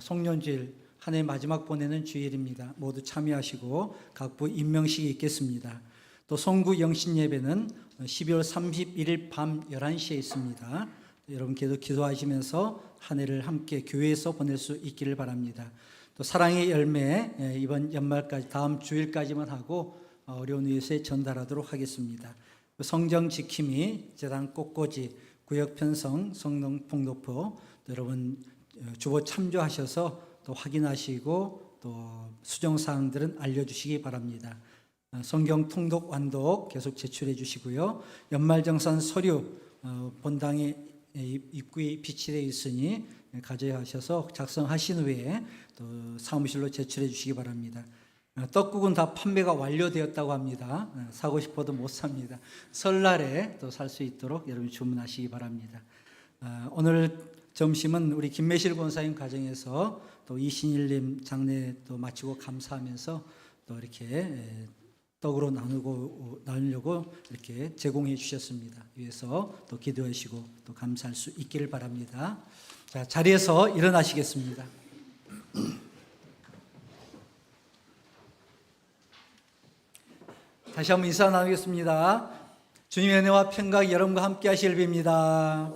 송년주일, 한 해 마지막 보내는 주일입니다. 모두 참여하시고 각부 임명식이 있겠습니다. 또 송구 영신 예배는 12월 31일 밤 11시에 있습니다. 여러분께도 기도하시면서 한 해를 함께 교회에서 보낼 수 있기를 바랍니다. 또 사랑의 열매, 이번 연말까지 다음 주일까지만 하고 어려운 이웃에 전달하도록 하겠습니다. 성정 지킴이, 재단 꽃꽂이, 구역 편성, 성동 폭로포, 여러분 주보 참조하셔서 또 확인하시고 또 수정사항들은 알려주시기 바랍니다. 성경 통독 완독 계속 제출해 주시고요. 연말정산 서류 본당에 입구에 비치되어 있으니 가져가셔서 작성하신 후에 또 사무실로 제출해 주시기 바랍니다. 떡국은 다 판매가 완료되었다고 합니다. 사고 싶어도 못 삽니다. 설날에 또 살 수 있도록 여러분 주문하시기 바랍니다. 오늘 점심은 우리 김매실 권사님 가정에서 또 이신일님 장례 또 마치고 감사하면서 또 이렇게 떡으로 나누려고 이렇게 제공해 주셨습니다. 위해서 또 기도해 주시고 또 감사할 수 있기를 바랍니다. 자, 자리에서 일어나시겠습니다. 다시 한번 인사 나누겠습니다. 주님의 은혜와 평강이 여러분과 함께 하시길 빕니다.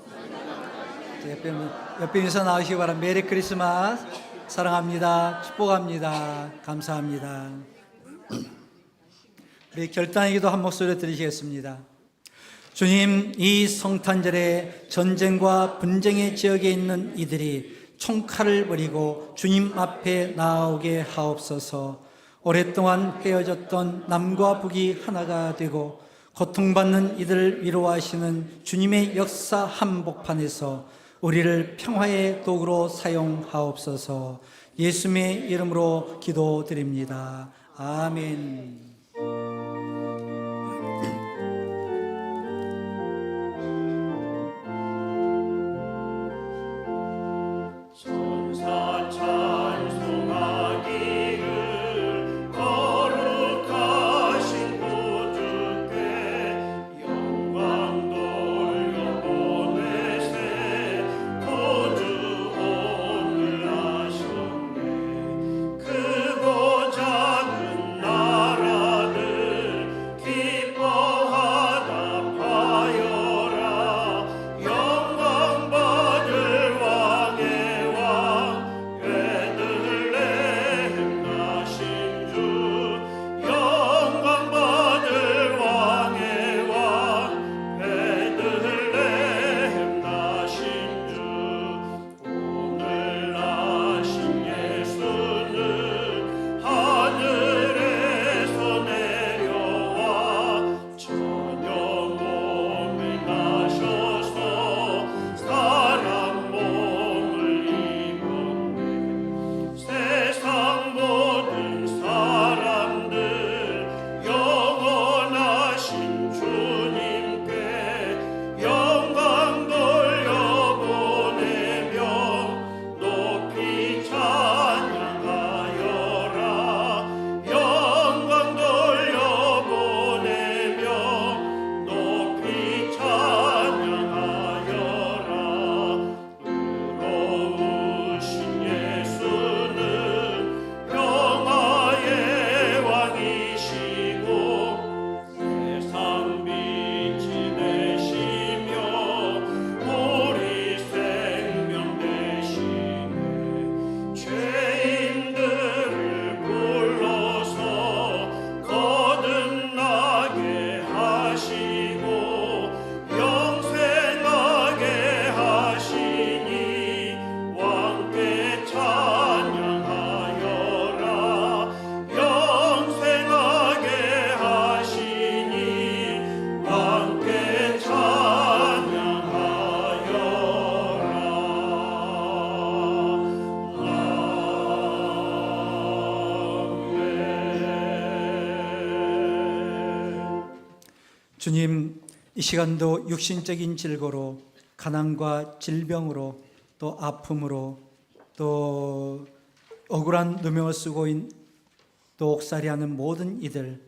옆에 인사 나오시기 바랍니다. 메리 크리스마스. 사랑합니다. 축복합니다. 감사합니다. 우리 결단의 기도 한 목소리로 드리시겠습니다. 주님, 이 성탄절에 전쟁과 분쟁의 지역에 있는 이들이 총칼을 버리고 주님 앞에 나오게 하옵소서. 오랫동안 헤어졌던 남과 북이 하나가 되고 고통받는 이들을 위로하시는 주님의 역사 한복판에서 우리를 평화의 도구로 사용하옵소서. 예수님의 이름으로 기도드립니다. 아멘. 천사 찬송하기를 거룩하신 구주께 영광 돌려보내세. 구주 오늘 하셨네. 크고 작은 나라들 기뻐하다 파여라. 영광 받을 왕의 왕 베들레헴 나신 주. 영광 받을 왕의 왕 베들레헴 나신 주. 오늘 나신 예수는 하늘에서 내려와 천여 몸이 나셔서 사람 몸을 입었네. 세상 모든 사람들 영원하신 주님께 영광 돌려보내며 높이 찬양하여라. 영광 돌려보내며 높이 찬양하여라. 의로우신 예수는 평화의 왕이시고 세상 빛이 되시며 우리 생명 되시네. 죄인들을 불러서 거듭나게 하시고 영생하게 하시니 왕께 찬양하여라. 영생하게 하시니 왕께 찬양하여라. 주님, 이 시간도 육신적인 질고로, 가난과 질병으로, 또 아픔으로, 또 억울한 누명을 쓰고 또 옥살이하는 모든 이들,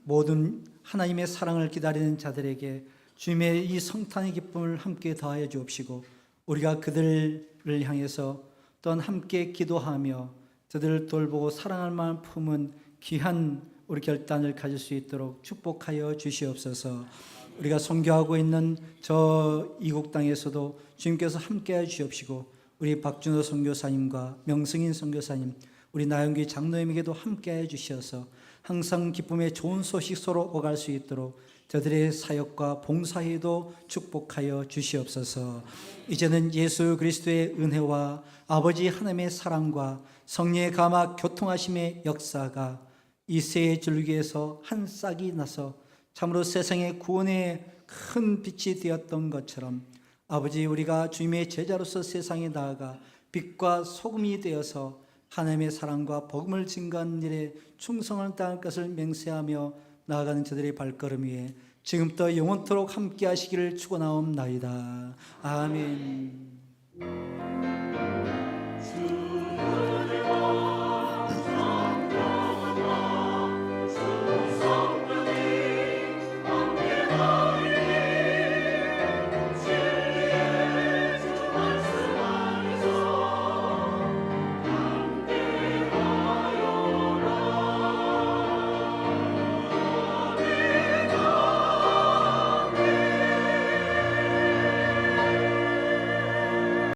모든 하나님의 사랑을 기다리는 자들에게 주님의 이 성탄의 기쁨을 함께 더하여 주옵시고, 우리가 그들을 향해서 또한 함께 기도하며 저들을 돌보고 사랑할 만한 품은 귀한 우리 결단을 가질 수 있도록 축복하여 주시옵소서. 우리가 선교하고 있는 저 이국 땅에서도 주님께서 함께해 주시옵시고, 우리 박준호 선교사님과 명승인 선교사님, 우리 나영기 장로님에게도 함께해 주셔서 항상 기쁨의 좋은 소식 서로 오갈 수 있도록 저들의 사역과 봉사에도 축복하여 주시옵소서. 이제는 예수 그리스도의 은혜와 아버지 하나님의 사랑과 성령의 감화 교통하심의 역사가 이 새 줄기에서 한 싹이 나서 참으로 세상의 구원의 큰 빛이 되었던 것처럼, 아버지, 우리가 주님의 제자로서 세상에 나아가 빛과 소금이 되어서 하나님의 사랑과 복음을 증거하는 일에 충성을 다할 것을 맹세하며 나아가는 저들의 발걸음 위에 지금부터 영원토록 함께 하시기를 축원하옵나이다. 아멘.